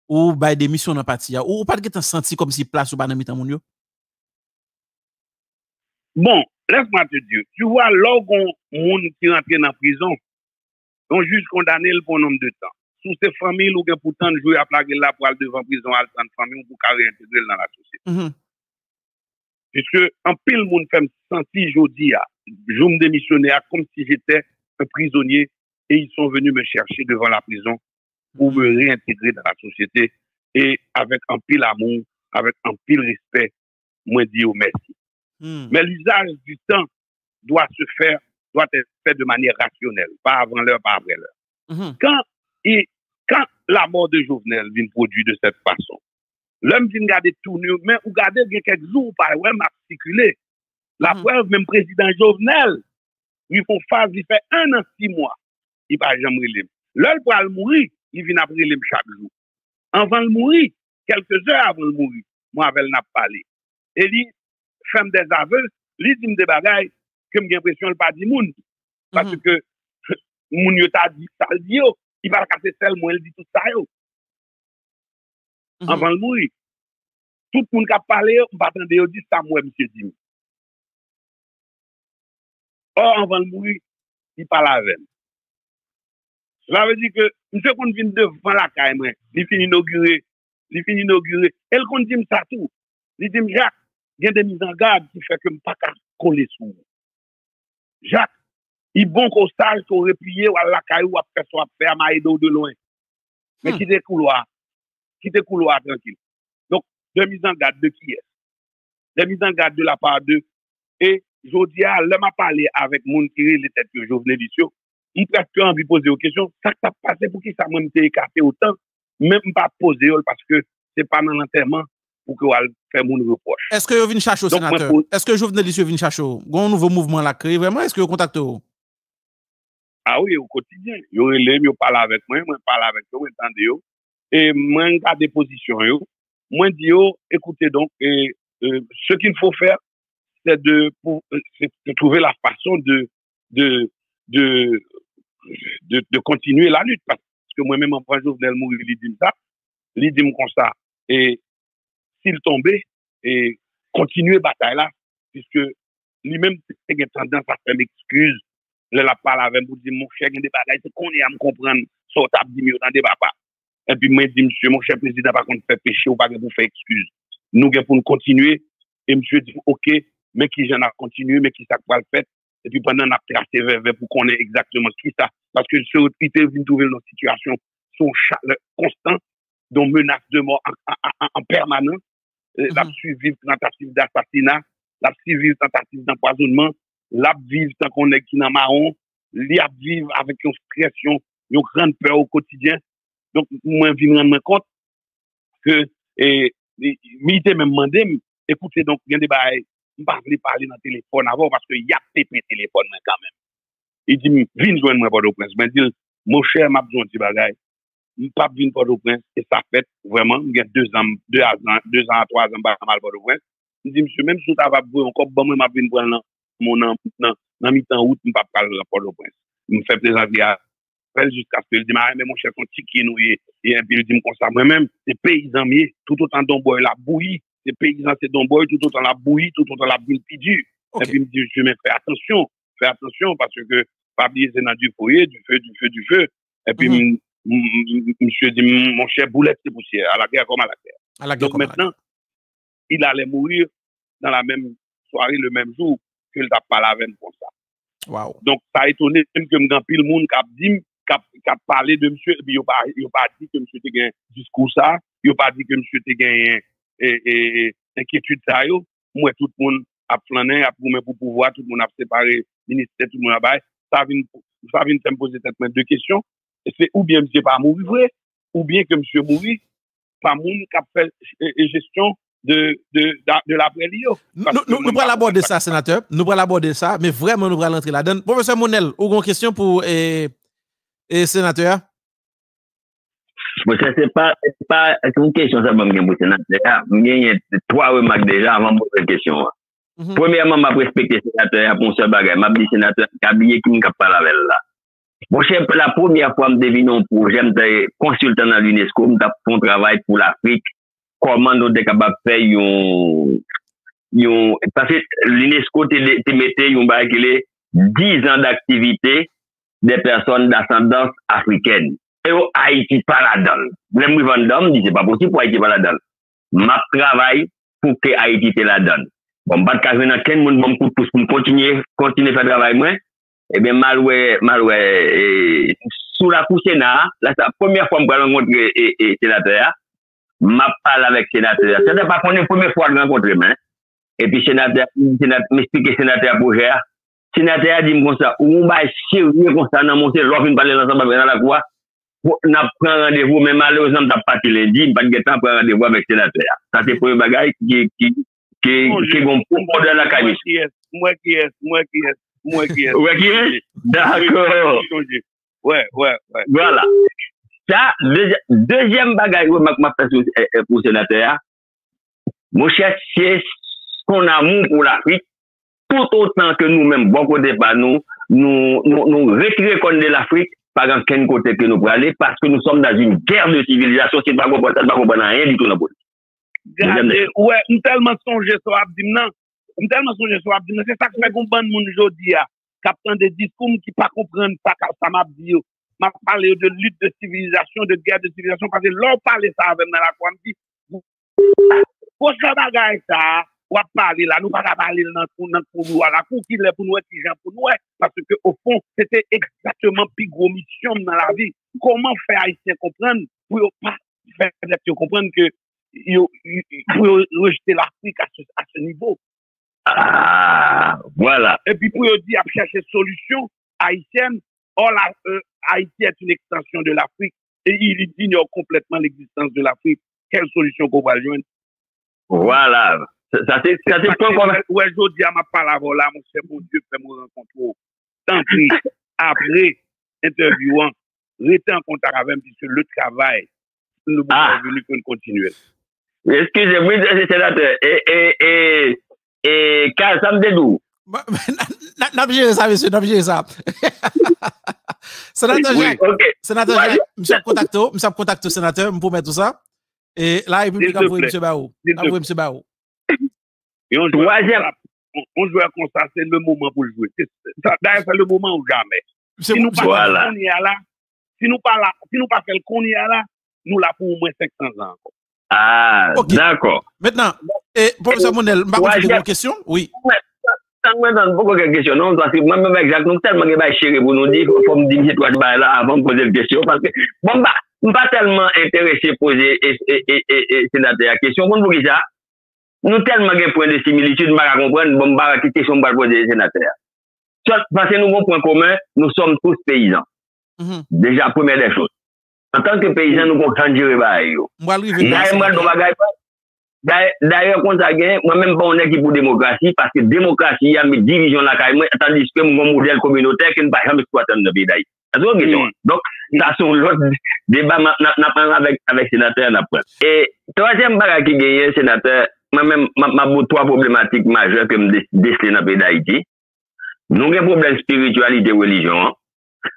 ou bah des missions dans parti, ou pas de senti comme si place ou pas dans mitan moun yo? Bon, laisse-moi te dire, tu vois, lorsqu'on moun qui rentre dans la prison, on juge condamné pour un nombre de temps. Sous ces familles, ou bien pourtant jouer à plaquer là pour aller devant prison à la famille ou pour réintégrer dans la société. Puisque en pile moun fait me sentir jodi je me démissionner comme si j'étais un prisonnier et ils sont venus me chercher devant la prison pour me réintégrer dans la société et avec un pile amour, avec un pile respect, moi dire merci. Mais l'usage du temps doit être fait de manière rationnelle, pas avant l'heure, pas après l'heure. Quand la mort de Jovenel vient produire de cette façon, l'homme vient garder tout nu, mais ou garder quelques jours par ouais m'a circulé. La preuve, même président Jovenel, ils font phase, il fait 1 an 6 mois, il va jamais relire. L'heure pour le mourir, il vient après relire chaque jour. Avant de mourir, quelques heures avant de mourir, moi avec elle n'a pas parlé. Et il fait des aveux, il dit des bagailles que j'ai l'impression de pas dire moun. Parce que moun yo t'a dit ça le dit, il va casser seulement, il dit tout ça yo. Avant de mourir. Tout le monde qui a parlé, on va attendre, il dit ça, moi, monsieur Dim. Or, avant de mourir, il parle avec. Cela veut dire que, monsieur, qu'on vient devant la caille, il finit inaugurer. Et le qu'on dit ça tout. Il dit, Jacques, il y a des mises en garde qui fait que je ne peux pas coller sous. Jacques, il est bon qu'on sache qu'on replié ou à la caille ou à faire maïdo de loin. Mais qui des couloirs tranquille. Donc, de mise en garde de qui est? De mise en garde de la part d'eux. Et je dis, l'homme a parlé avec mon qui les têtes que Jovenel Lissio, il presque envie de poser aux questions. Ça t'a passé pour qui ça m'a été écarté autant, même pas poser parce que c'est pas dans l'enterrement pour que vous faire mon reproche. Est-ce que vous venez chercher au sénateur? Est-ce que Jovenel Lissio vient chercher? Un nouveau mouvement là créé vraiment? Est-ce que vous contactez? Ah oui, au quotidien. Vous parlez avec moi parle avec vous, entendez vous. Et moi, je garde des positions. Moi, je dis, écoutez donc, ce qu'il faut faire, c'est de trouver la façon de continuer la lutte. Parce que moi-même, en France, Jovenel mourir, il dit ça, il dit comme ça. Et s'il tombait, et continuer la bataille là, puisque lui-même, c'est une tendance à faire l'excuse. La parle avec moi, dit, mon cher, il y a des bagailles, c'est qu'on est à me comprendre, ça, t'as dit, mais dans des papas. Et puis, moi, je dis, monsieur, mon cher président, par contre, fait péché ou pas pour faire excuse. Nous, pour nous continuer. Et monsieur dit, OK, mais qui j'en a continué, mais qui ça va le faire. Et puis, pendant, on a tracé vers pour qu'on ait exactement qui ça. Parce que ce qui est venu trouver dans situation, son chaleur constant, dont menace de mort en permanence. La suivi tentative d'assassinat, la suivi tentative d'empoisonnement, la vivre tant qu'on est qui dans marron, la vivre avec une pression, une grande peur au quotidien. Donc, moi, je me rends compte que, militaire m'a demandé, écoutez, donc, il y a des bails, je ne vais pas parler dans le téléphone avant parce qu'il y a pépé téléphone quand même. Il dit, viens joindre moi Port-au-Prince. Je dis, mon cher, m'a besoin de bagaille. Je ne pas venir Port-au-Prince et ça fait vraiment, il y a 2 ans, 3 ans, mal Port-au-Prince. Je dis, monsieur, même si ça va vous encore, bon, moi, je vais prendre dans mi-temps août, je ne vais pas parler de Port-au-Prince. Il me fait plaisir jusqu'à ce qu'il dit, mais mon cher, son ticket, et puis il dit comme ça, moi-même, c'est paysans, tout autant d'omboy la bouillie, c'est paysans, c'est d'omboy, tout autant la bouillie, tout autant la bouillie plus dure. Et puis il me dit, je me fais attention parce que pas oublier c'est dans du foyer, du feu. Et puis, monsieur dit, mon cher boulette, c'est poussière, à la guerre comme à la terre. Donc maintenant, il allait mourir dans la même soirée, le même jour, que le pas la veine pour ça. Wow. Donc, ça a étonné même que m'gan pile monde qui a parlé de monsieur, et puis il n'a pas dit que monsieur te gagne discours ça, il n'a pas dit que monsieur te gagne inquiétude ça, moi, tout le monde a plané, a promis pour pouvoir, tout le monde a séparé, ministère, tout le monde a baillé. Ça vient me poser peut-être deux questions. C'est ou bien monsieur pas mourir vrai, ou bien que monsieur mourir, pas monde qui a fait gestion de l'après-lio. Nous allons aborder ça, sénateur. Nous allons aborder ça, mais vraiment, nous allons entrer là-dedans. Professeur Monel, vous avez une question pour sénateur? C'est pas une question, ça va me pour sénateur. Il y a 3 remarques déjà avant de poser la question. Premièrement, je respecte le sénateur pour ce bagage. Je dis sénateur, cabinet qui ne cap pas la veille là. Bon, la première fois, je devine un projet, je consultant dans l'UNESCO, je fais un travail pour l'Afrique. Comment nous sommes capables de faire parce que l'UNESCO te mettait un bagage qui est 10 ans d'activité des personnes d'ascendance africaine. Et Haïti pas là-dedans. Les mouvements disent c'est pas possible pour Haïti pas là-dedans. Ma travail pour que Haïti soit là-dedans. Bon, pas de cas dans quel monde bon coup pour continuer faire le travail moi. Eh bien maloué sous la couche Sénat, là c'est la première fois que je rencontre sénateur. M'a parlé avec sénateur. C'est pas la première fois que je rencontre moi. Et puis sénateur m'explique sénateur projet. Sénateur dit comme ça, on va sérieux comme ça dans mon l'offre une parler ensemble dans la cour. N'a prend rendez-vous mais malheureusement t'as pas lundi, pas de temps prendre rendez-vous avec sénateur. Ça c'est pour un bagage qui bon pour dans la caille. Moi qui est. D'accord. Ouais. Voilà. Ça, deuxième bagage que m'a fait pour sénateur, mon cher, c'est son amour pour l'Afrique, tout autant que nous-mêmes, bon côté par nous retirer contre de l'Afrique, par aucun côté que nous pouvons aller, parce que nous sommes dans une guerre de civilisation, c'est pas comprendre rien du tout dans le politique. Ouais, nous tellement songé sur Abdimnan. C'est ça que fait comprendre mon aujourd'hui, captant des discours qui pas comprendre ça m'a dit. M'a parlé de lutte de civilisation, de guerre de civilisation, parce que l'on parle ça avec dans la cour, me dit, pour ce bagage ça, on va parler là, nous pas parler dans nous, à la cour qui est pour nous, qui est pour nous, parce que au fond, c'était exactement plus gros mission dans la vie. Comment faire Haïtien comprendre, pour pas faire comprendre que, pour rejeter l'Afrique à ce niveau. Ah, voilà. Et puis pour dire à chercher solution haïtienne, Haïti est une extension de l'Afrique et il ignore complètement l'existence de l'Afrique. Quelle solution qu'on va joindre? Voilà. Ça c'est point qu'on a. Ouais, je dis à ma parole là, mon cher, mon Dieu, fait mon rencontre. Tant pis, après, interviewant, rester en contact avec lui, puisque le travail, nous sommes venus pour continuer. Excusez-moi, sénateur. Et Karl, ça me dédoue. N'a pas géré ça, monsieur, n'a pas géré ça. Sénateur Jacques, sénateur Jacques, monsieur contacte sénateur, pour mettre tout ça. Et là, il peut vous monsieur Baou. Monsieur Baou. Et on joue comme ça, c'est le moment pour jouer. D'ailleurs, c'est le moment ou jamais. Si nous pas là, si nous pas fait le qu'on y a là, nous là pour au moins 500 ans. Ah, okay. D'accord. Maintenant, professeur Monel, je vais poser une question. Oui. Ça me donne beaucoup de questions, non? Parce que moi-même, exact, nous tellement chéri pour nous dire, il faut me dire, toi, là, avant de poser une question, parce que, bon, bah, je ne suis pas tellement intéressé à poser, sénateur, la question. Pour vous ça, nous tellement de points de similitude, je ne comprends pas, bon, bah, quelle question on va poser, sénateur. Soit, parce que nous avons un point commun, nous sommes tous paysans. Déjà, première des choses. En tant que paysan, nous avons changé le bail. D'ailleurs, quand ça gagne, moi-même, on est pour démocratie, parce que démocratie, il y a une division là, tandis que mon modèle communautaire qui ne va jamais exploiter dans le pays d'Haïti. Donc, ça, c'est l'autre débat, avec le sénateur. Et troisième bagage qui gagne, sénateur, moi-même, ma 3 problématiques majeures que me déceler dans le pays d'Haïti. Nous avons un problème de spiritualité et religion.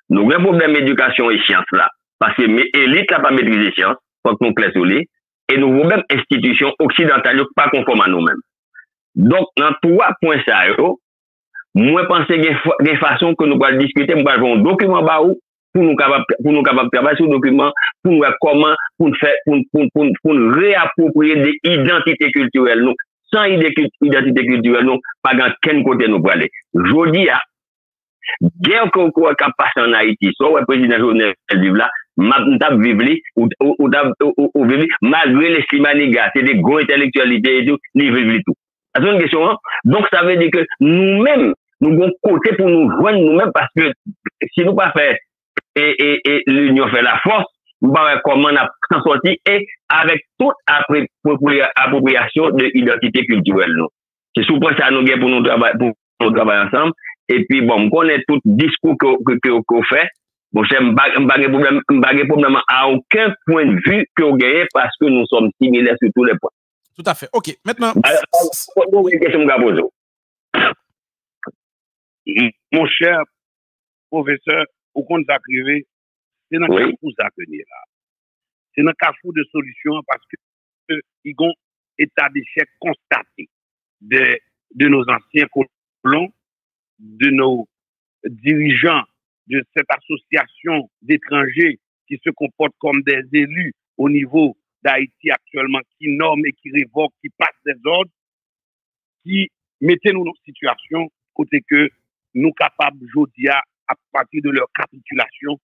Nous avons un problème d'éducation et sciences là. Parce que l'élite n'a pas maîtrisé sciences, faut que nous clair sur lui. Et nous avons même institutions occidentales pas conformes à nous-mêmes. Donc, dans 3 points ça, Moi, je pense qu'il y a des façons que nous allons discuter, nous allons un document pour nous capables travailler sur le document, pour nous voir comment, pour nous réapproprier des identités culturelles, nous. Sans identité culturelle, nous, pas dans quel côté nous allons aller. Je dis, guerre qu'on passe en Haïti, soit le président Jovenel vive là, m'tap vivre ou vivre malgré les Slimaniga, c'est des gros intellectualités et tout, ils vivent tout. C'est une question. Donc ça veut dire que nous-mêmes, nous avons côté pour nous joindre nous-mêmes parce que si nous pas faire et l'union fait la force, nous pas voir comment on a s'en sortir et avec toute appropriation de l'identité culturelle. C'est sous ça nous pour nous travailler ensemble. Et puis bon, on connaît tout discours qu'on fait. Bon, je n'ai pas problème à aucun point de vue que vous gagnez parce que nous sommes similaires sur tous les points. Tout à fait. OK. Maintenant. Mon cher professeur, au compte d'arriver, c'est dans le carrefour là. C'est dans le carrefour de solutions parce que ils ont état d'échec constaté de nos anciens colons, de nos dirigeants de cette association d'étrangers qui se comportent comme des élus au niveau d'Haïti actuellement, qui norment et qui révoquent, qui passent des ordres, qui mettent nous dans une situation côté que nous capables aujourd'hui à partir de leur capitulation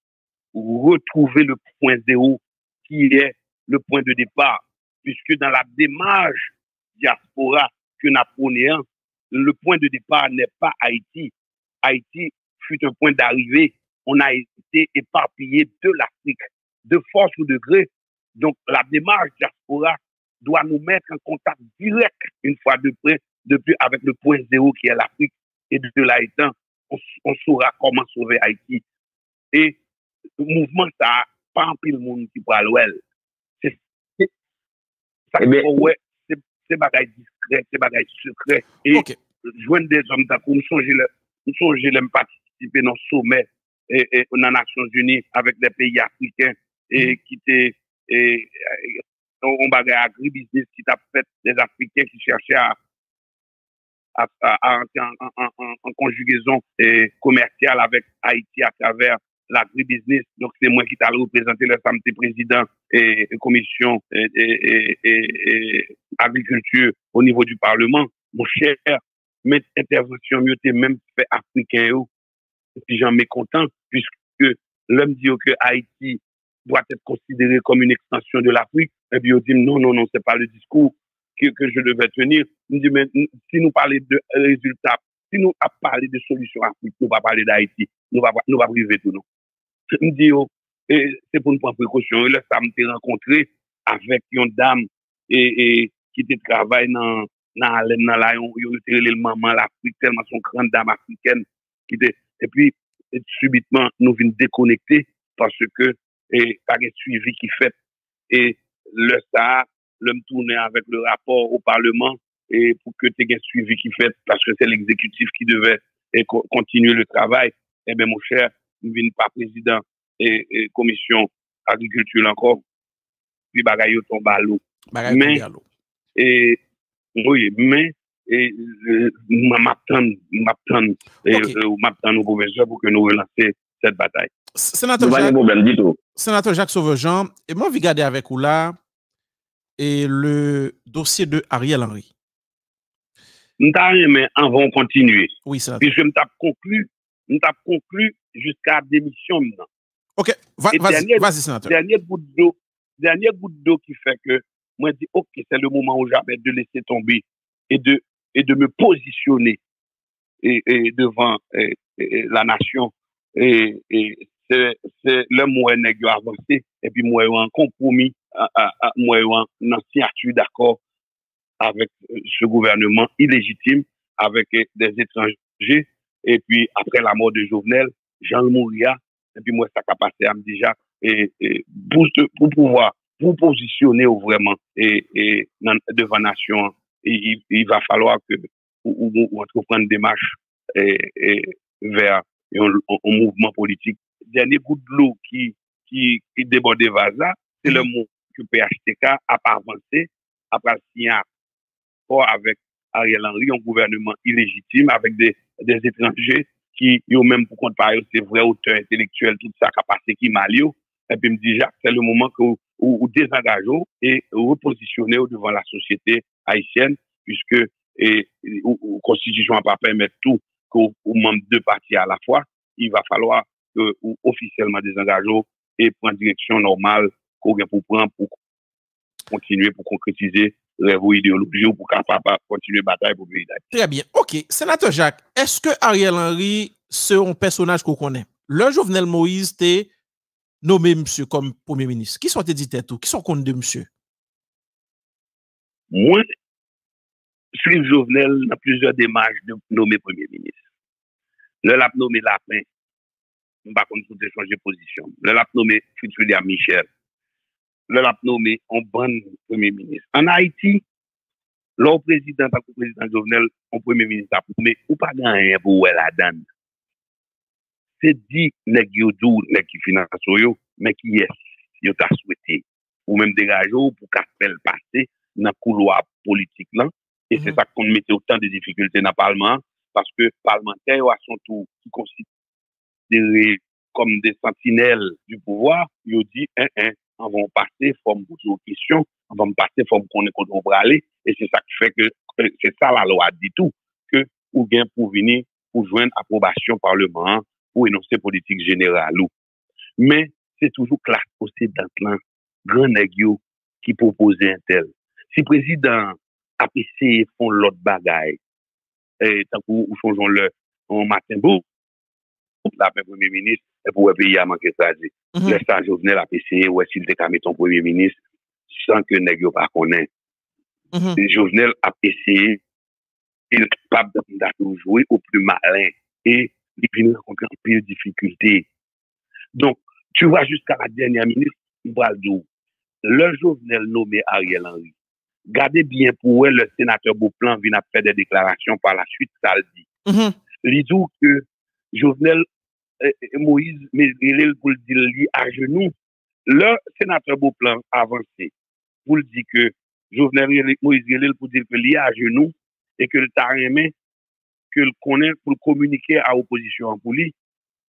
retrouver le point zéro qui est le point de départ, puisque dans la démarche diaspora que napoléon, le point de départ n'est pas Haïti. Haïti fut un point d'arrivée. On a été éparpillé de l'Afrique, de force ou de gré. Donc, la démarche diaspora doit nous mettre en contact direct, une fois de près, avec le point zéro qui est l'Afrique. Et de là étant, on saura comment sauver Haïti. Et le mouvement, ça n'a pas un pile monde qui parle well. C'est bagaille discret, c'est bagaille secret. Et joindre des hommes d'accord, nous songeons de participer dans le sommet et dans les Nations Unies avec des pays africains et qui étaient on bagaille agribusiness qui t'a fait des Africains qui cherchaient à entrer en conjugaison commerciale avec Haïti à travers l'agribusiness. Donc, c'est moi qui t'ai représenté le samedi président et commission agriculture au niveau du Parlement. Mon cher, mes interventions mieux t'es même fait africain et puis j'en mécontent puisque l'homme dit que Haïti doit être considéré comme une extension de l'Afrique. Et puis, on dit non, c'est pas le discours que je devais tenir. On dit, mais si nous parlons de résultats, si nous parlons de solutions Afrique, nous ne pas parler d'Haïti, nous ne pas priver tout, non. Je me dis, c'est pour nous prendre précaution. Et là, ça m'a rencontré avec une dame qui travaille dans la maman l'Afrique, tellement son grande dame africaine. Et puis, subitement, nous venons déconnecter parce que pas de suivi qui fait. Et le ça, l'homme tourner avec le rapport au Parlement et pour que tu aies un suivi qui fait parce que c'est l'exécutif qui devait continuer le travail. Eh bien, mon cher, nous venons pas président et commission agriculture encore. Puis, bagaille tombe à l'eau. Mais, m'attends au professeur pour que nous relancer cette bataille. Sénateur Jacques Sauvejean, et moi, je vais regarder avec vous là et le dossier de Ariel Henry. Mais on va continuer. Oui, sénateur. Puisque je t'ai conclu jusqu'à démission maintenant. Ok, vas-y, sénateur. Dernière goutte d'eau qui fait que moi je dis ok, c'est le moment où j'avais de laisser tomber et de me positionner devant la nation. Et c'est le moyen de avancer et puis moi un compromis, moi une signature d'accord avec ce gouvernement illégitime, avec des étrangers. Et puis, après la mort de Jovenel, Jean Mouria, et puis moi, ça a passé à me déjà, pour pouvoir vous positionner vraiment devant la nation, il va falloir que vous entrepreniez une démarche vers un mouvement politique. Dernier coup de l'eau qui déborde des vases là, c'est le mot que PHTK a pas avancé, après signer avec Ariel Henry, un gouvernement illégitime, avec des des étrangers qui, yo même pour compte par eux, c'est vrai auteur intellectuel, tout ça qui a passé qui mal yo. Et puis me dit, Jacques, c'est le moment que vous désengagez et repositionnez devant la société haïtienne, puisque la Constitution n'a pas permis tout qu'aux membres de partis à la fois. Il va falloir que vous officiellement désengagez et prendre direction normale qu'on vient pour prendre pour continuer, pour concrétiser vos idéologies ou pour capable continuer la bataille pour le pays d'Haïti. Très bien. OK. Sénateur Jacques, est-ce que Ariel Henry, c'est un personnage qu'on connaît? Le Jovenel Moïse t'est nommé monsieur comme Premier ministre. Qui sont tes dit tout? Qui sont compte de monsieur? Moi, je suis Jovenel dans plusieurs démarches de nommer Premier ministre. Le l'a nommé Lapin, je ne sais pas comment tout changer position. Le l'a nommé Fitoulia Michel. Le l'a nommé en bon Premier ministre. En Haïti, le président, le président Jovenel, en Premier ministre, mais ou pas gagner pour la donne. C'est dit, nèg yo dou, nèg qui finance yo, mais qui est, yo t'a souhaité. Ou même dégager pour qu'à faire passer dans le couloir politique là. Et c'est ça qu'on mettait autant de difficultés dans le Parlement, parce que les parlementaires, à son tour, qui considérés comme des sentinelles du pouvoir, ils ont dit, on va passer, forme poser aux questions, on va passer, forme qu'on est contre on va aller. Et c'est ça qui fait que, c'est ça la loi dit tout, que ou bien pour venir, pour joindre approbation parlement, pour énoncer politique générale. Mais c'est toujours classe possédante là, grand nègre qui proposait un tel. Si le président APC font l'autre bagaille, tant qu'on changeons le en matin, bon, la premier ministre, et pour le pays a manqué ça. Le stage Jovenel APC, ou est-ce qu'il te mettre ton premier ministre sans que nègre pas connaît. Jovenel APC, il est capable de jouer au plus malin et il vient rencontrer un peu de difficultés. Donc, tu vois, jusqu'à la dernière minute, le Jovenel nommé Ariel Henry. Gardez bien pour eux, le sénateur Beauplan vient faire des déclarations par la suite, ça le dit. Il dit que Jovenel Moïse, mais il pour le dire à genoux. Le sénateur Beauplan avancé pour le dire que Jovenel Moïse pour dire que il à genoux et que le taremé que le connaît pour communiquer à l'opposition pour lui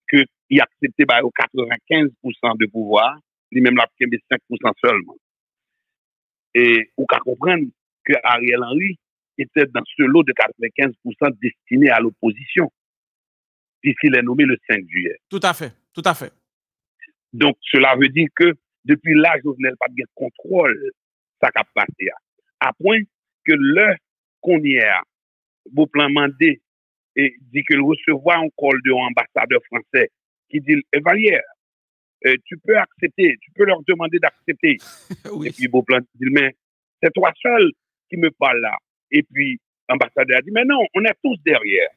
que il accepté par 95% de pouvoir, lui-même l'a pris 5% seulement. Et on peut comprendre que Ariel Henry était dans ce lot de 95% destiné à l'opposition, puisqu'il est nommé le 5 juillet. Tout à fait, tout à fait. Donc, cela veut dire que depuis là, Jovenel pas de contrôle ça a passé. À point que le qu'on y a, Beauplan mandé et dit que recevoir un call de ambassadeur français qui dit Evalière, tu peux accepter, tu peux leur demander d'accepter. Oui. Et puis Beauplan dit mais c'est toi seul qui me parle là. Et puis l'ambassadeur a dit mais non, on est tous derrière.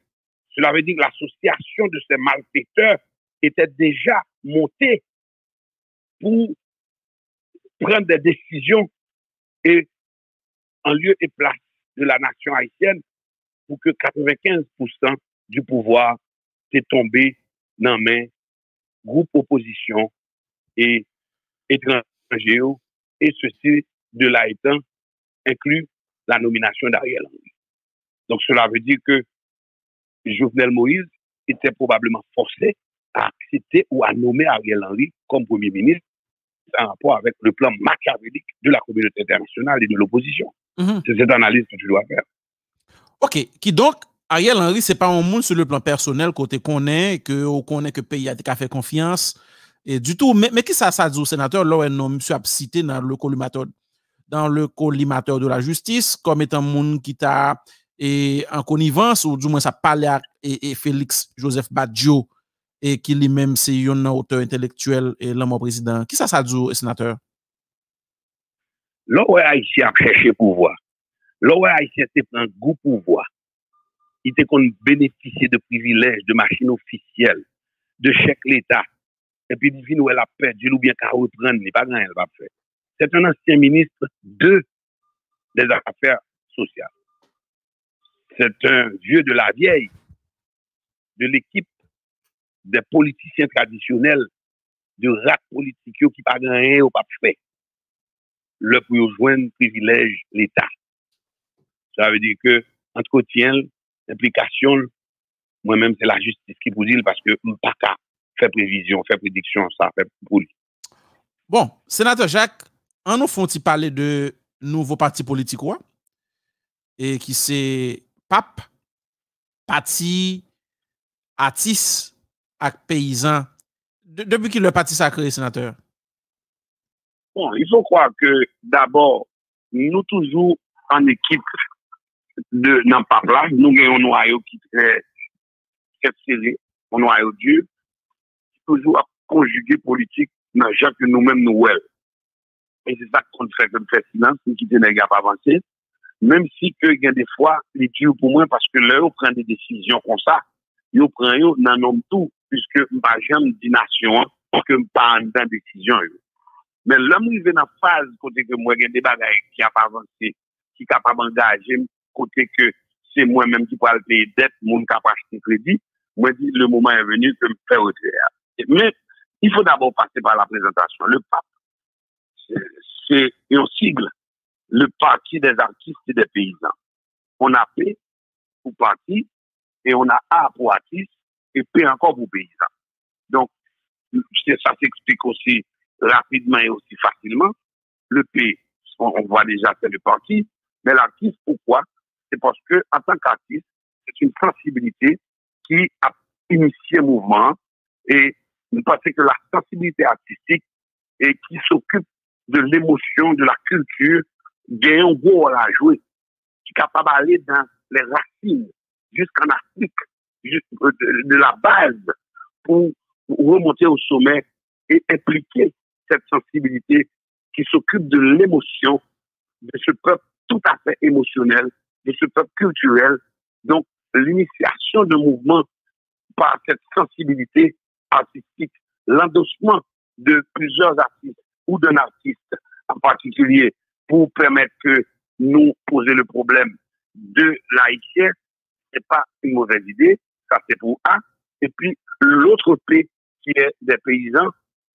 Cela veut dire que l'association de ces malfaiteurs était déjà montée pour prendre des décisions et en lieu et place de la nation haïtienne pour que 95% du pouvoir s'est tombé dans mes groupes opposition et étrangers, et ceci de là étant inclut la nomination d'Ariel Henry. Donc cela veut dire que Jovenel Moïse était probablement forcé à accepter ou à nommer Ariel Henry comme Premier ministre en rapport avec le plan machiavélique de la communauté internationale et de l'opposition. C'est cette analyse que tu dois faire. OK. Qui donc, Ariel Henry, c'est pas un monde sur le plan personnel, côté qu'on connaît que le pays a fait confiance. Et du tout, mais qui ça dit au sénateur, là, non, monsieur a cité dans le collimateur de la justice, comme étant un monde qui t'a en connivence, ou du moins ça parlait à Félix Joseph Badjo, et qui lui-même c'est un auteur intellectuel et l'homme président. Qui ça dit au sénateur? Là où Haïtien a cherché pouvoir, là où Haïtien a un goût pouvoir, il était qu'on bénéficier de privilèges, de machines officielles, de chèques l'État, et puis il vient où elle a perdu ou bien qu'à reprendre, il n'est pas grand, elle va faire. C'est un ancien ministre des Affaires sociales. C'est un vieux de la vieille, de l'équipe des politiciens traditionnels, de rats politiques qui pas rien ou pas fait. Le pour joindre privilège l'État. Ça veut dire que entretien, implication Moi-même, c'est la justice qui vous dit parce que je ne peux pas faire prévision, faire prédiction, ça fait pour lui. Bon, sénateur Jacques, on nous font parler de nouveau parti politique et qui c'est PAP, parti artiste et paysan. Depuis que le parti sacré, sénateur? Bon, il faut croire que d'abord, nous toujours en équipe de dans PAP là, nous avons un noyau qui est très serré, un noyau dur, toujours à conjuguer politique dans chaque que nous-mêmes nous ouais. Et c'est ça qu'on fait comme fait silence, nous quitter les gars pas avancer. Même si que il y a des fois, les dur pour moi parce que là, on prend des décisions comme ça, on prend dans nom tout, puisque pas jamais dit nation, que pas dans décision. Mais l'homme il vient dans phase côté que moi, il y a des bagages qui a pas avancé, qui capable d'engager, côté que c'est moi-même qui pourrais payer dette, mon capable acheter crédit, moi dit le moment est venu que me faire retrait. Mais il faut d'abord passer par la présentation. Le PAP, c'est un sigle, le parti des artistes et des paysans. On a P pour parti et on a A pour artiste et P encore pour paysans. Donc, ça s'explique aussi rapidement et aussi facilement. Le P, on voit déjà c'est le parti, mais l'artiste, pourquoi? C'est parce que en tant qu'artiste, c'est une sensibilité qui a initié un mouvement et parce que la sensibilité artistique et qui s'occupe de l'émotion, de la culture, gagne un gros rôle à jouer, qui est capable d'aller dans les racines jusqu'en Afrique, de la base pour remonter au sommet et impliquer cette sensibilité qui s'occupe de l'émotion de ce peuple tout à fait émotionnel, de ce peuple culturel. Donc, l'initiation de mouvement par cette sensibilité artistique, l'endossement de plusieurs artistes ou d'un artiste en particulier pour permettre que nous poser le problème de l'haïtien, c'est pas une mauvaise idée, ça c'est pour A. Et puis, l'autre P qui est des paysans,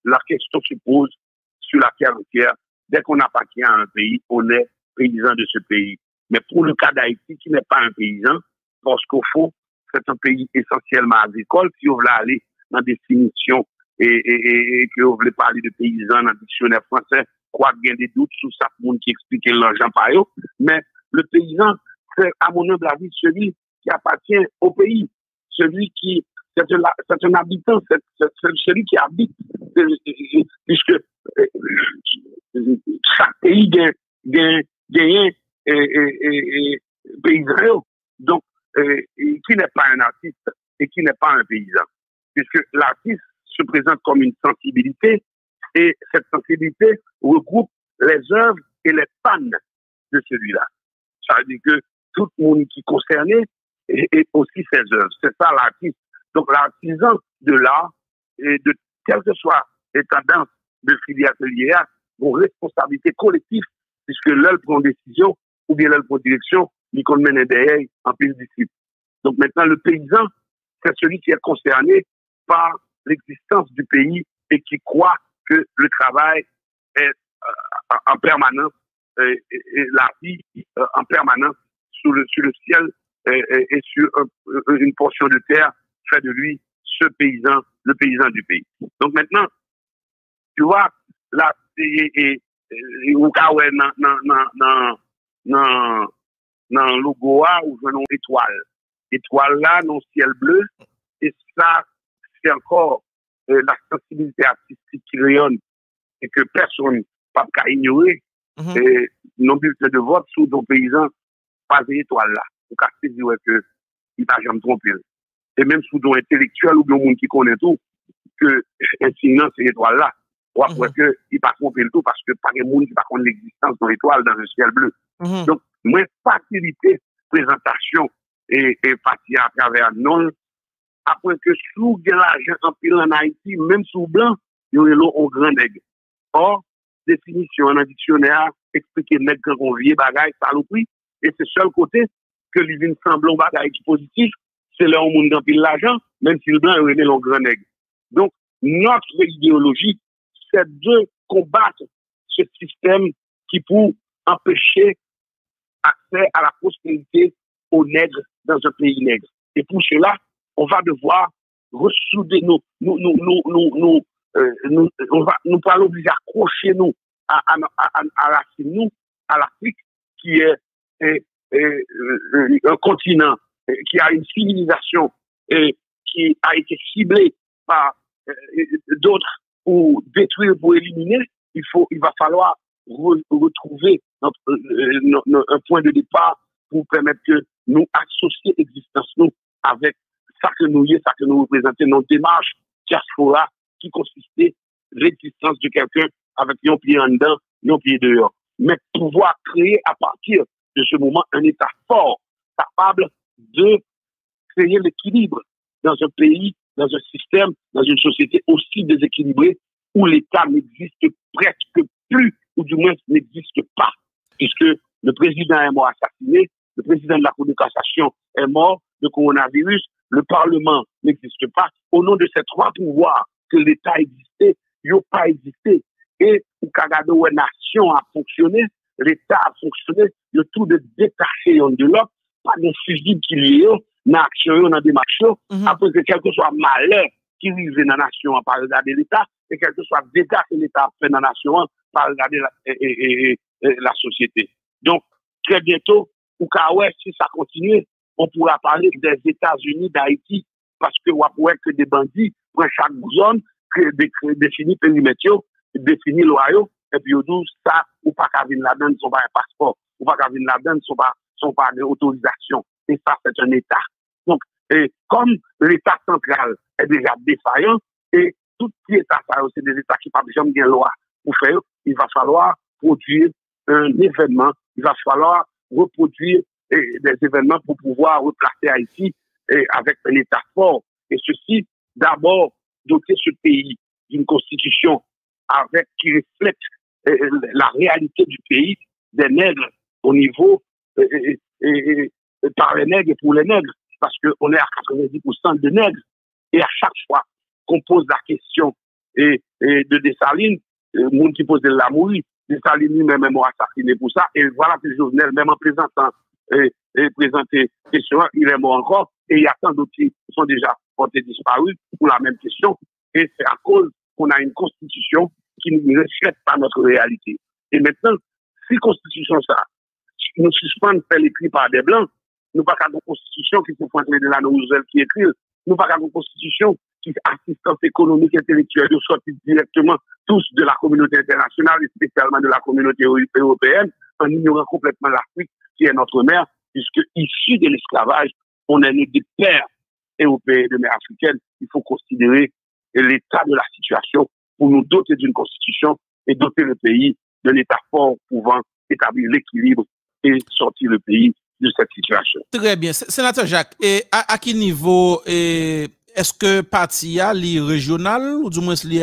la question se pose sur la terre entière. Dès qu'on appartient à un pays, on est paysan de ce pays. Mais pour le cas d'Haïti, qui n'est pas un paysan, parce qu'au fond, c'est un pays essentiellement agricole, si on veut aller dans la définition et que on voulait parler de paysans dans le dictionnaire français, quoi qu'il y ait des doutes sur ça, pour qui explique l'argent par eux. Mais le paysan, c'est à mon humble avis celui qui appartient au pays, celui qui, c'est un habitant, c'est celui qui habite, puisque chaque pays gagne paysan, donc qui n'est pas un artiste et qui n'est pas un paysan, puisque l'artiste se présente comme une sensibilité et cette sensibilité regroupe les œuvres et les pannes de celui-là. Ça veut dire que tout le monde qui est concerné et aussi ses œuvres. C'est ça l'artiste. Donc l'artisan de l'art, et de quelles que soient les tendances de filière atelière, vont responsabilité collective, puisque l'œuvre prend décision ou bien l'œuvre prend direction, il qu'on mène derrière en pile disciple. Donc maintenant, le paysan, c'est celui qui est concerné par l'existence du pays et qui croit que le travail est en permanence, et la vie en permanence sur le ciel et sur une portion de terre, fait de lui ce paysan, le paysan du pays. Donc maintenant, tu vois, là, dans le logo où je une étoile. Étoile là, dans le ciel bleu, et ça, c'est encore la sensibilité artistique qui rayonne et que personne ne peut pas ignorer. Et nos bulletins de vote sous nos paysans, pas une étoile là. Pour qu'à dire que il n'a jamais trompé. Et même sous nos intellectuels ou bien monde qui connaît tout, que insignant ces étoiles là. Ou après que il pas trompé le tout parce que pas de monde qui pas connaît l'existence de l'étoile dans le ciel bleu. Donc, moins facilité présentation et partie à travers non. Après que sous l'argent en pile en Haïti, même sous blanc, il y a un grand nègre. Or, définition en dictionnaire, expliquer nègre qu'on vient bagaille, saloperie, et c'est seul côté que les vignes semblent bagaille positif, c'est là où on monde en pile l'argent, même si le blanc est un grand nègre. Donc, notre idéologie, c'est de combattre ce système qui pour empêcher accès à la prospérité aux nègres dans un pays nègre. Et pour cela, on va devoir ressouder nous pas l'obliger à accrocher nous à l'Afrique qui est un continent qui a une civilisation qui a été ciblée par d'autres pour détruire, pour éliminer. Il va falloir retrouver un point de départ pour permettre que nous associons l'existence nous avec ça que nous représentons, notre démarche diaspora qui consistait l'existence de quelqu'un avec un pied en dedans, un pied dehors. Mais pouvoir créer à partir de ce moment un État fort, capable de créer l'équilibre dans un pays, dans un système, dans une société aussi déséquilibrée où l'État n'existe presque plus, ou du moins n'existe pas, puisque le président est mort assassiné, le président de la Cour de cassation est mort, le coronavirus, le Parlement n'existe pas. Au nom de ces trois pouvoirs que l'État existait, il n'a pas existé. Et où Kagado une nation a fonctionné, l'État a fonctionné, le tout de détacher de l'autre, pas de fusil qui lié, dans l'action, dans des marches, après que quel que soit malheur qui arrive dans la nation par regarder l'État, et quel que soit dégâts que l'État fait dans la nation par regarder la société. Donc, très bientôt, ou si ça continue, on pourra parler des États-Unis d'Haïti, parce que on pourrait que des bandits prennent chaque zone, définir périmètre, définir loyaux, et puis on dit ça, ou pas qu'à venir là-dedans, sont pas un passeport, ou pas qu'à venir là-dedans, sont pas des autorisations. Et ça, c'est un État. Donc, comme l'État central est déjà défaillant, et tout qui est défaillant, c'est des États qui n'ont pas besoin de loi pour faire, il va falloir produire un événement, il va falloir reproduire des événements pour pouvoir replacer Haïti avec un État fort. Et ceci, d'abord, doter ce pays d'une constitution qui reflète la réalité du pays, des nègres au niveau par les nègres et pour les nègres, parce qu'on est à 90% de nègres. Et à chaque fois qu'on pose la question de Dessalines, le monde qui pose de la mourir, Dessalines lui-même est assassiné pour ça. Et voilà que Jovenel, même en présentant présenté question, il est mort encore. Et il y a tant d'autres qui sont déjà portés disparus pour la même question. Et c'est à cause qu'on a une constitution qui ne reflète pas notre réalité. Et maintenant, si constitution ça, nous suspendons faire l'écrit par des blancs, nous pas qu'à une constitution qui se pointe de la nouvelle qui écrit, nous pas qu'à une constitution qui assistance économique intellectuelle de sortir directement tous de la communauté internationale et spécialement de la communauté européenne en ignorant complètement l'Afrique qui est notre mère, puisque issu de l'esclavage, on est né des pères européens et de mères africaines. Il faut considérer l'état de la situation pour nous doter d'une constitution et doter le pays d'un État fort pouvant établir l'équilibre et sortir le pays de cette situation. Très bien. Sénateur Jacques, et à quel niveau est-ce que parti a li régional ou du moins li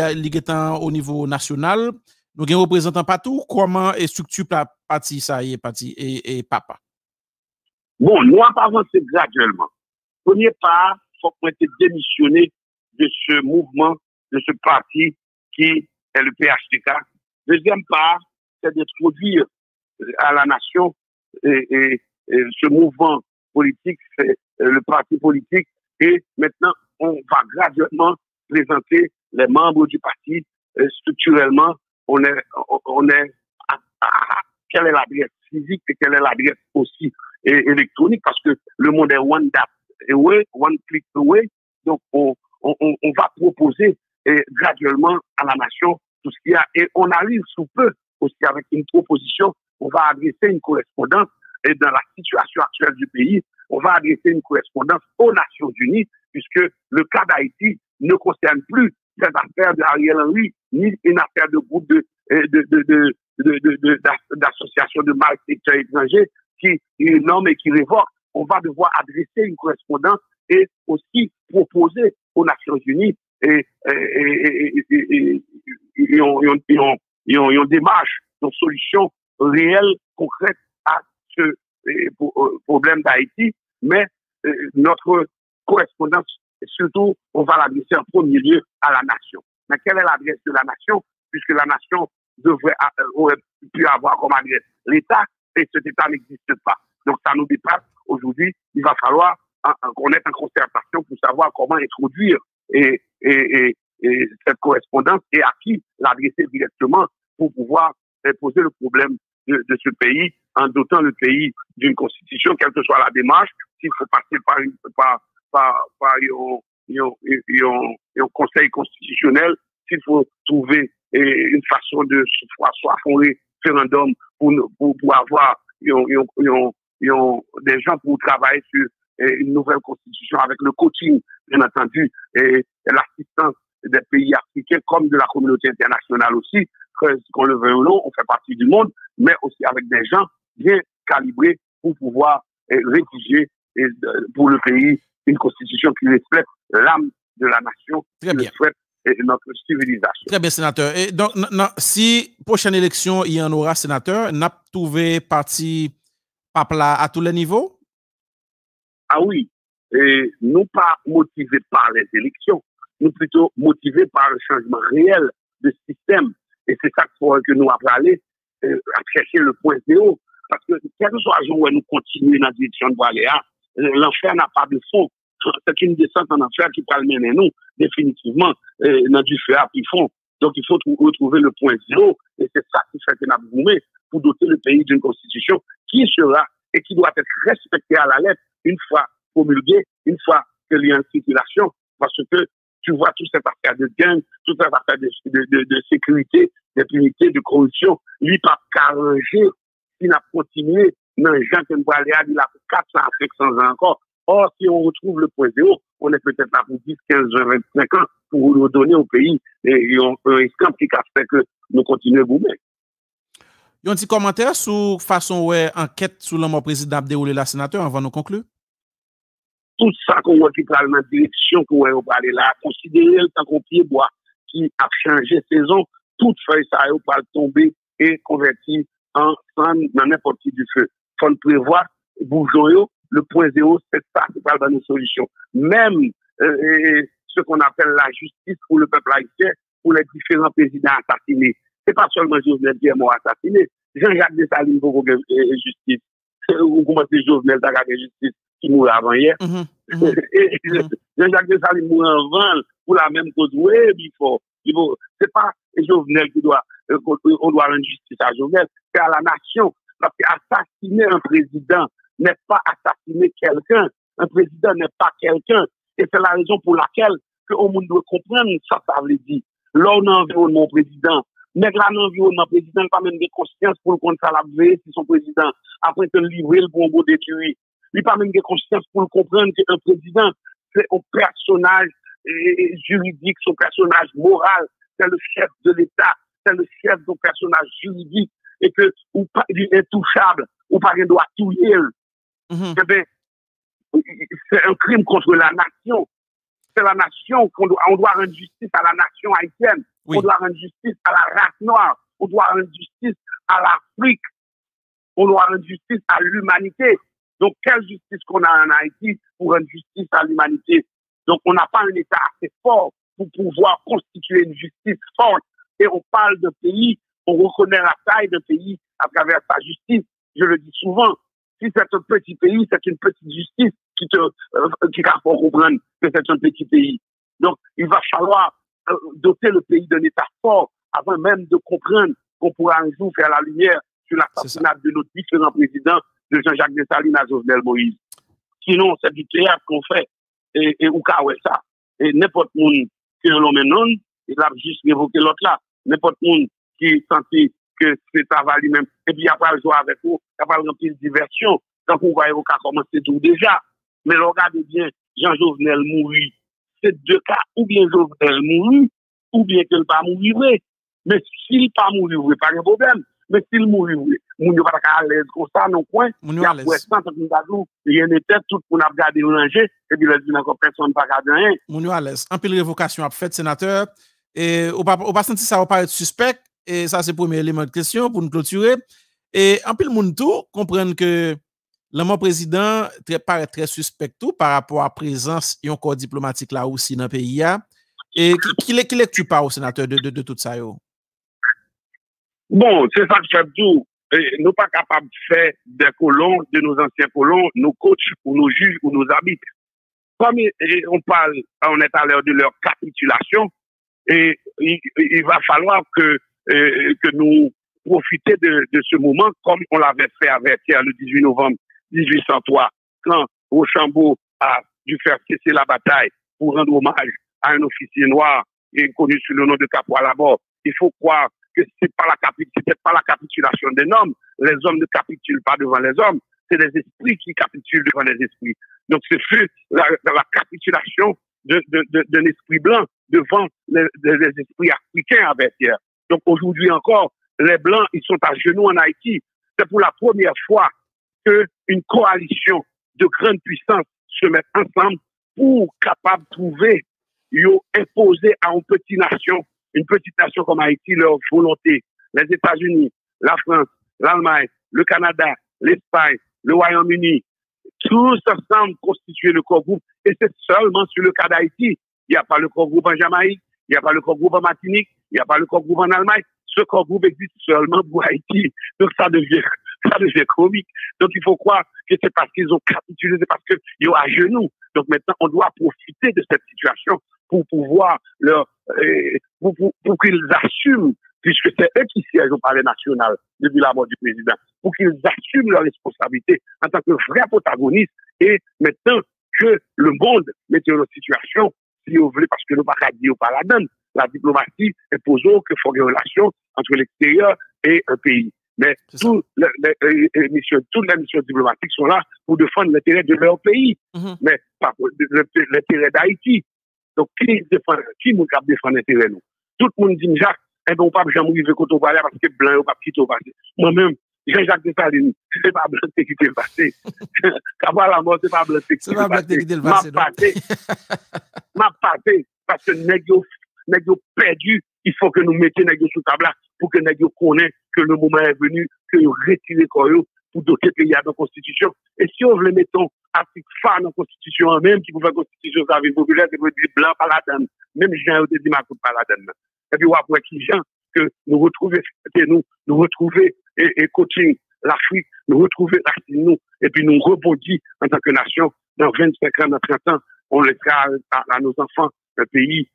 au niveau national? Nous avons représentant partout. Comment est structure parti ça y est parti et papa? Bon, nous avons avancé graduellement. Premier pas, il faut qu'on ait démissionné de ce mouvement, de ce parti qui est le PHTK. Deuxième part, c'est d'introduire à la nation ce mouvement politique, c'est le parti politique. Et maintenant, on va graduellement présenter les membres du parti. Structurellement, on est quelle est l'adresse physique et quelle est l'adresse aussi électronique, parce que le monde est one tap away, one click away. Donc, on va proposer graduellement à la nation tout ce qu'il y a. Et on arrive sous peu aussi avec une proposition. On va adresser une correspondance et dans la situation actuelle du pays, on va adresser une correspondance aux Nations Unies, puisque le cas d'Haïti ne concerne plus des affaires d'Ariel Henry, ni une affaire de groupe d'associations de malfaiteurs étrangers qui nomment et qui révoquent. On va devoir adresser une correspondance et aussi proposer aux Nations Unies une démarche, une solution réelle, concrète à ce problème d'Haïti. Mais notre correspondance, surtout, on va l'adresser en premier lieu à la nation. Mais quelle est l'adresse de la nation? Puisque la nation aurait pu avoir comme adresse l'État, et cet État n'existe pas. Donc ça nous dépasse. Aujourd'hui, il va falloir qu'on est en concertation pour savoir comment introduire et cette correspondance et à qui l'adresser directement pour pouvoir poser le problème de ce pays en dotant le pays d'une constitution, quelle que soit la démarche, s'il faut passer par un conseil constitutionnel, s'il faut trouver une façon de soit font référendum pour avoir des gens pour travailler sur une nouvelle constitution avec le coaching, bien entendu, et l'assistance des pays africains comme de la communauté internationale aussi, qu'on le veuille ou non, on fait partie du monde, mais aussi avec des gens bien calibrés pour pouvoir rédiger pour le pays une constitution qui reflète l'âme de la nation, qui reflète notre civilisation. Très bien, sénateur. Et donc, si prochaine élection, il y en aura, sénateur, n'a trouvé parti papla à tous les niveaux? Ah oui. Et nous pas motivés par les élections, nous plutôt motivés par un changement réel de système. Et c'est ça qu'il faut que nous apprenons à chercher le point zéro. Parce que quel que soit le jour où nous continuons dans la direction de Boaléa, l'enfer n'a pas de fond. C'est une descente en enfer qui peut mener nous définitivement dans du feu à plus fond. Donc il faut retrouver le point zéro et c'est ça qui fait que nous avons boumé pour doter le pays d'une constitution qui sera et qui doit être respectée à la lettre une fois promulguée, une fois qu'elle est en circulation, parce que tu vois toute cette affaire de gang, toute cette affaire de sécurité, d'impunité, de corruption, lui pas arrangé, il a continué dans les gens qui ont il a 400 à 500 ans encore. Or, si on retrouve le point zéro, on est peut-être là pour 10, 15, 25 ans pour nous donner au pays et un risque qui a fait que nous continuons à boumer. Il y a un petit commentaire sur façon où enquête sur l'homme président déroulé la sénateur avant de conclure? Tout ça qu'on voit qui parle dans la direction qu'on va parler là, considérer le temps qu'on pied bois qui a changé saison, toute feuille ça va tomber et convertir en dans n'importe qui du feu. Il faut prévoir, bougeons, le point zéro, c'est ça qui parle dans nos solutions. Même ce qu'on appelle la justice pour le peuple haïtien, pour les différents présidents assassinés. C'est pas seulement Jovenel qui est mort assassiné. Jean-Jacques Dessalines pour justice. Ou comment c'est Jovenel qui justice qui mourut avant hier. Jean-Jacques Dessalines mourut avant pour la même cause. Oui, c'est pas Jovenel qui doit, on doit rendre justice à Jovenel, c'est à la nation. Parce qu'assassiner un président n'est pas assassiner quelqu'un. Un président n'est pas quelqu'un. Et c'est la raison pour laquelle que le monde doit comprendre ça veut dire. Là, on a un environnement président. Mais là, dans l'environnement président, il n'a pas même de conscience pour le compte ça la veille si son président, après que livrer le bon goût détruit. Il n'a pas même de conscience pour le comprendre qu'un président, c'est un personnage juridique, son personnage moral, c'est le chef de l'État, c'est le chef d'un personnage juridique, et que, ou pas, il est intouchable, ou pas, il doit touiller. Eh bien, c'est un crime contre la nation. C'est la nation qu'on doit, on doit rendre justice à la nation haïtienne. Oui. On doit rendre justice à la race noire. On doit rendre justice à l'Afrique. On doit rendre justice à l'humanité. Donc, quelle justice qu'on a en Haïti pour rendre justice à l'humanité? Donc, on n'a pas un État assez fort pour pouvoir constituer une justice forte. Et on parle de pays, on reconnaît la taille de pays à travers sa justice. Je le dis souvent. Si c'est un petit pays, c'est une petite justice qui va comprendre que c'est un petit pays. Donc, il va falloir doter le pays d'un État fort avant même de comprendre qu'on pourra un jour faire la lumière sur l'assassinat de nos différents présidents, de Jean-Jacques Dessalines à Jovenel Moïse. Sinon, c'est du théâtre qu'on fait et ou ouais ça. Et n'importe monde qui l'on non, il a juste révoqué l'autre là. N'importe monde qui sentit que c'est travail lui-même, et puis après jouer avec vous, il va remplir de diversion. Donc, on va commencer tout déjà. Mais regardez bien, Jean-Jovenel mourit. C'est deux cas, ou bien Jovenel mourit, ou bien qu'il pas mourir. Mais s'il pas mourir, pas de problème. Mais s'il mourit, il ne va pas à l'aise comme ça, non point. Il y a rien n'était, tout le monde a regardé le ranger, et puis il a dit encore personne ne va regarder rien. Moun à l'aise. En pile révocation a fait, sénateur, et on pas senti ça va paraître suspect, et ça c'est le premier élément de question pour nous clôturer. Et en pile moun tout comprendre que l'homme président paraît très suspect tout par rapport à la présence et un corps diplomatique là aussi dans le pays. Et qui lecture par au sénateur de tout ça? Bon, c'est ça que je dis. nous pas capables de faire des colons, de nos anciens colons, nos coachs ou nos juges ou nos arbitres. Comme on est à l'heure de leur capitulation, et il va falloir que nous profitions de ce moment comme on l'avait fait avec Thiers le 18 novembre 1803, quand Rochambeau a dû faire cesser la bataille pour rendre hommage à un officier noir connu sous le nom de Caporal Laborde. Il faut croire que c'était pas la capitulation des hommes. Les hommes ne capitulent pas devant les hommes. C'est les esprits qui capitulent devant les esprits. Donc, c'est la capitulation d'un esprit blanc devant les esprits africains avec Thiers. Donc, aujourd'hui encore, les Blancs, ils sont à genoux en Haïti. C'est pour la première fois qu'une coalition de grandes puissances se met ensemble pour capable de trouver, imposer à une petite nation comme Haïti, leur volonté. Les États-Unis, la France, l'Allemagne, le Canada, l'Espagne, le Royaume-Uni, tous ensemble constituer le corps groupe. Et c'est seulement sur le cas d'Haïti. Il n'y a pas le corps groupe en Jamaïque, il n'y a pas le corps groupe en Martinique, il n'y a pas le corps groupe en Allemagne. Ce corps groupe existe seulement pour Haïti. Donc ça devient comique. Donc il faut croire que c'est parce qu'ils ont capitulé, c'est parce qu'ils sont à genoux. Donc maintenant, on doit profiter de cette situation pour pouvoir pour qu'ils assument, puisque c'est eux qui siègent au palais national depuis la mort du président, pour qu'ils assument leurs responsabilités en tant que vrais protagonistes. Et maintenant que le monde met dans une situation, si vous voulez, parce que nous ne pouvons pas dire par la donne, la diplomatie impose qu'il faut des relations entre l'extérieur et un pays. Mais toutes les missions diplomatiques sont là pour défendre l'intérêt de leur pays, mais pas l'intérêt d'Haïti. Donc, qui nous défend l'intérêt nous? Tout le monde dit, Jacques, on ne peut pas jamais arriver quand on va parce que blanc, on ne peut pas quitter au passé. Moi-même, Jean-Jacques Dessalines, ce n'est pas blanc qui quitte le passé. Caporal Laborde, ce n'est pas blanc qui quitte le passé. Ma passé, parce que nous perdu, il faut que nous mettions les sous table pour que nous connaissent que le moment est venu, que nous retirions les pour doter le pays à la Constitution. Et si on veut mettre article phare dans la Constitution, même qui peut faire la Constitution de la vie populaire, c'est pour dire blanc par la donne. Même Jean dit ma coupe par la donne. Et puis, après qui Jean, que nous retrouver et coaching l'Afrique, nous retrouver nous, et puis nous rebondir en tant que nation. Dans 25 ans, dans 30 ans, on laissera à nos enfants un pays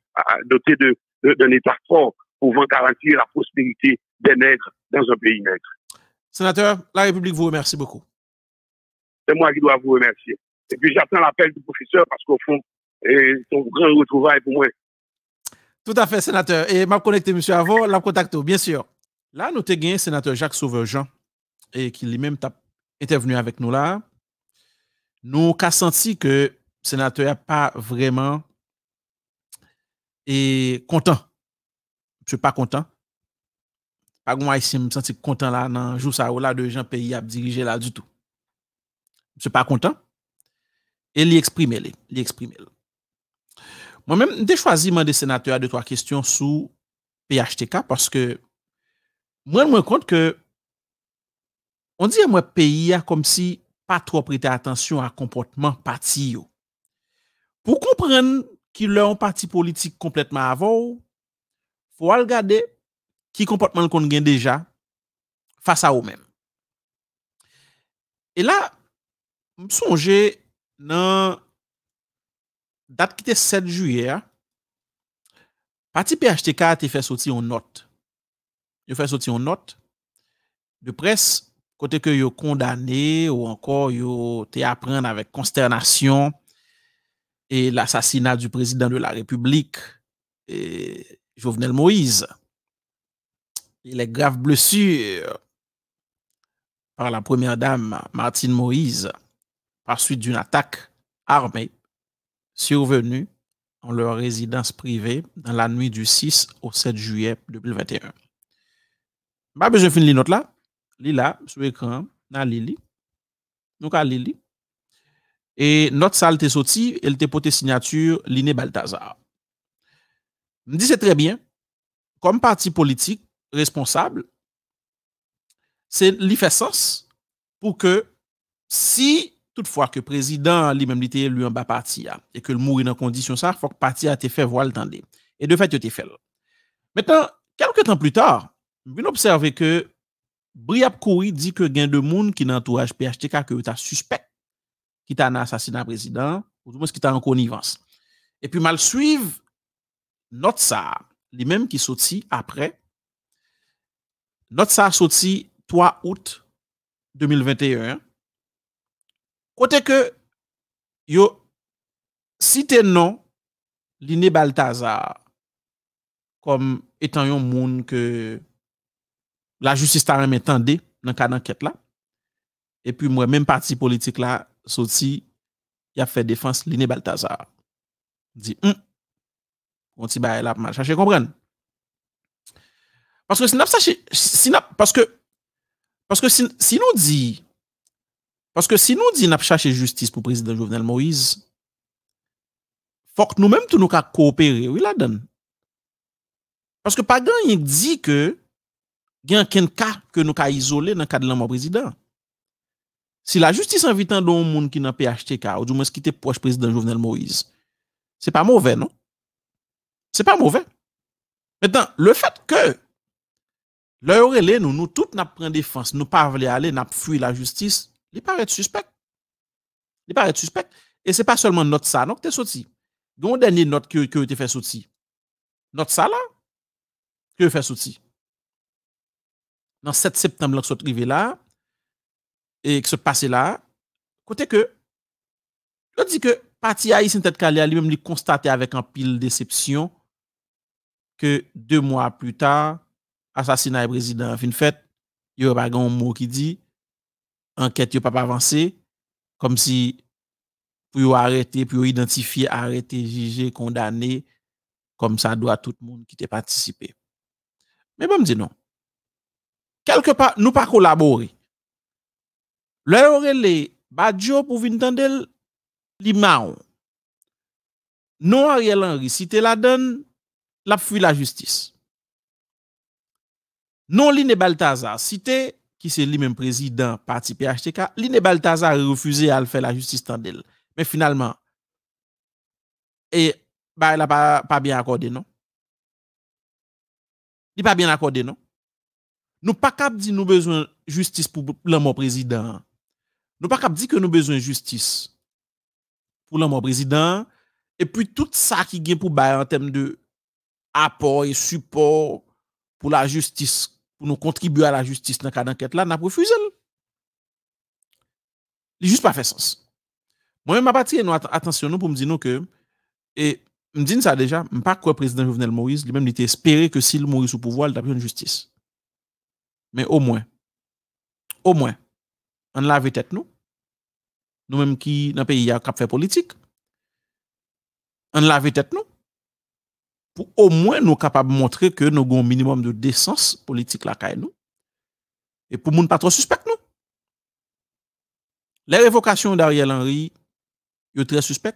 doté d'un État fort pouvant garantir la prospérité des nègres dans un pays nègre. Sénateur, la République vous remercie beaucoup. C'est moi qui dois vous remercier. Et puis j'attends l'appel du professeur parce qu'au fond, son grand retrouvaille pour moi. Tout à fait, sénateur. Et m'a connecté, monsieur, avant, la contacte, bien sûr. Là, nous avons gagné sénateur Jacques Sauveur-Jean, et qui lui-même est intervenu avec nous là. Nous avons senti que le sénateur n'est pas vraiment content. Je ne suis pas content. Pas moi ici, je me sens content là, dans jour ça, là, de gens pays à diriger là du tout. Je ne suis pas content. Et l'exprimer. Moi-même, j'ai choisi des sénateurs de 3 questions sous PHTK parce que moi, je me rends compte que on dit à moi pays comme si pas trop prêter attention à comportement parti. Pour comprendre qu'il a un parti politique complètement avant, faut regarder qui comportement qu'on gagne déjà face à eux-mêmes. Et là, je songe dans date qui était 7 juillet, parti PHTK a fait sortir une note. Il fait sortir une note de presse côté que yo condamné ou encore yo te apprendre avec consternation et l'assassinat du président de la République Jovenel Moïse. Et les graves blessures par la première dame Martine Moïse par suite d'une attaque armée survenue en leur résidence privée dans la nuit du 6 au 7 juillet 2021. Pas besoin de finir les notes là. Là, sur l'écran, dans Lili. Donc, à Lili. Et notre salle t'est sortie, elle t'est portée signature Liné Balthazar. Me dit c'est très bien. Comme parti politique responsable, c'est lui fait sens pour que si toutefois que le président lui-même était élu en bas parti et que le mourir dans condition ça, il faut que le parti a été fait voir le temps. Et de fait, il a été fait. Maintenant, quelques temps plus tard, je viens observer que Briap Kouri dit que gain de monde qui dans entourage PHTK que tu as suspect qui t'a un assassinat président ou du moins qui t'a en connivence. Et puis mal suivre note ça, les mêmes qui sorti après. Note ça sorti 3 août 2021. Côté que yo cité non Liné Balthazar comme étant un monde que la justice t'a remis tendé dans le cas d'enquête là. Et puis moi même parti politique là sorti il a fait défense Liné Balthazar. Dit on ti ba la mal chercher comprendre. Parce que si nous dit n'a chercher justice pour président Jovenel Moïse, faut que nous-mêmes tout nous ka coopérer oui la donne. Parce que pas grand dit que il y a un cas que nous ka isolé dans le cadre de la président. Si la justice invite un monde qui n'a PHTK ou du moins qui était proche président Jovenel Moïse, c'est pas mauvais non? C'est pas mauvais. Maintenant, le fait que l'heure nous toutes n'a pris défense, nous pas voulu aller, n'a fui la justice, il paraît suspect. Il paraît suspect. Et c'est pas seulement notre ça, non, que t'es sorti. Gon dernier note que tu fait sorti. Notre ça là, que fait sorti. Dans 7 septembre, là, que soit arrivé là, et que se passe là, côté que, je dis que, parti haïtien tête calé, lui-même, lui constaté avec un pile déception que 2 mois plus tard, assassinat président fin fait, il y a pas un mot qui dit, enquête n'a pas avancé, comme si, pour arrêter, pour identifier, arrêter, juger, condamner, comme ça doit tout le monde qui t'a participé. Mais bon, me dit non. Quelque part, nous pas collaborer. L'heure les Badjo pour venir tendre l'imao. Non Ariel Henry, si te la donne, la fuit la justice. Non Liné Balthazar, si te, qui c'est lui-même président parti PHTK, Liné Balthazar a refusé à le faire la justice tendel. Mais finalement, et bah, elle a pas bien accordé, non? Il pas bien accordé, non? Nous pas cap dire nous besoin justice pour l'homme président. Nous pas cap dire que nous besoin justice pour l'homme président et puis tout ça qui gagne pour bailler en termes de apport et support pour la justice pour nous contribuer à la justice dans le cas d'enquête là n'a refusé. Il juste pas fait sens. Moi même à partir nous attention nous pour me dire nous que et me dit ça déjà, me pas quoi président Jovenel Moïse, lui-même il était espéré que s'il mourit sous pouvoir, il a une justice. Mais au moins, on lave tête nous. Nous-mêmes qui dans le pays a fait politique, on lave tête nous. Pour au moins nous capables de montrer que nous avons un minimum de décence politique là kay nous. Et pour moun pas trop suspect nous. Les révocations d'Ariel Henry, yo très suspect.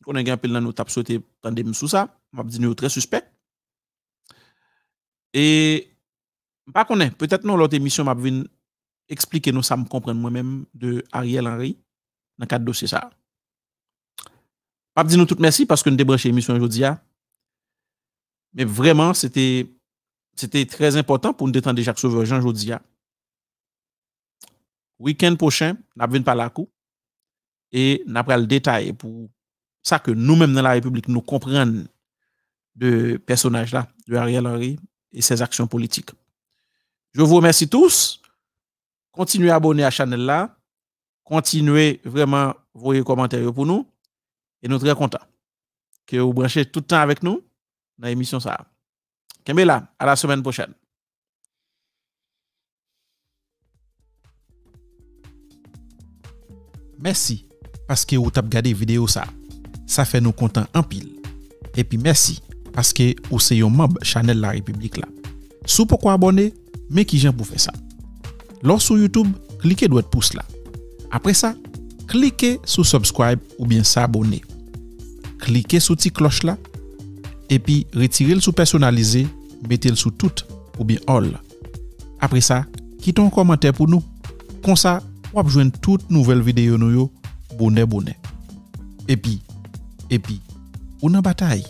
On a un peu dans nos tapes sauté tandem sous ça, m'a dit nous très suspect. Et pas connaît, peut-être non l'autre émission m'a vinn expliquer nous ça me comprendre moi-même de Ariel Henry dans cadre dossier ça. Pas dire nous tout merci parce que nous débranché émission aujourd'hui. Mais vraiment c'était très important pour nous détendre Jacques Sauveur Jean aujourd'hui. Week-end prochain, n'a vinn par la coup et n'a pris le détail pour ça que nous-mêmes dans la République nous comprenons de personnage là, de Ariel Henry et ses actions politiques. Je vous remercie tous. Continuez à abonner à la chaîne là. Continuez vraiment vos commentaires pour nous. Et nous sommes très contents que vous branchez tout le temps avec nous dans l'émission ça. Kembela, à la semaine prochaine. Merci parce que vous avez regardé la vidéo ça. Ça fait nous contents en pile. Et puis merci parce que vous êtes un membre channel La République là. Sous pourquoi abonner, mais qui j'en pour faire ça. Lors sur YouTube, cliquez droit pouce là. Après ça, cliquez sur subscribe ou bien s'abonner. Cliquez sur petite cloche là et puis retirez le sous personnalisé, mettez le sous tout ou bien all. Après ça, quittez un commentaire pour nous. Comme ça, vous pouvez joindre toute nouvelle vidéo nous yo bonnet. Et puis, on en bataille.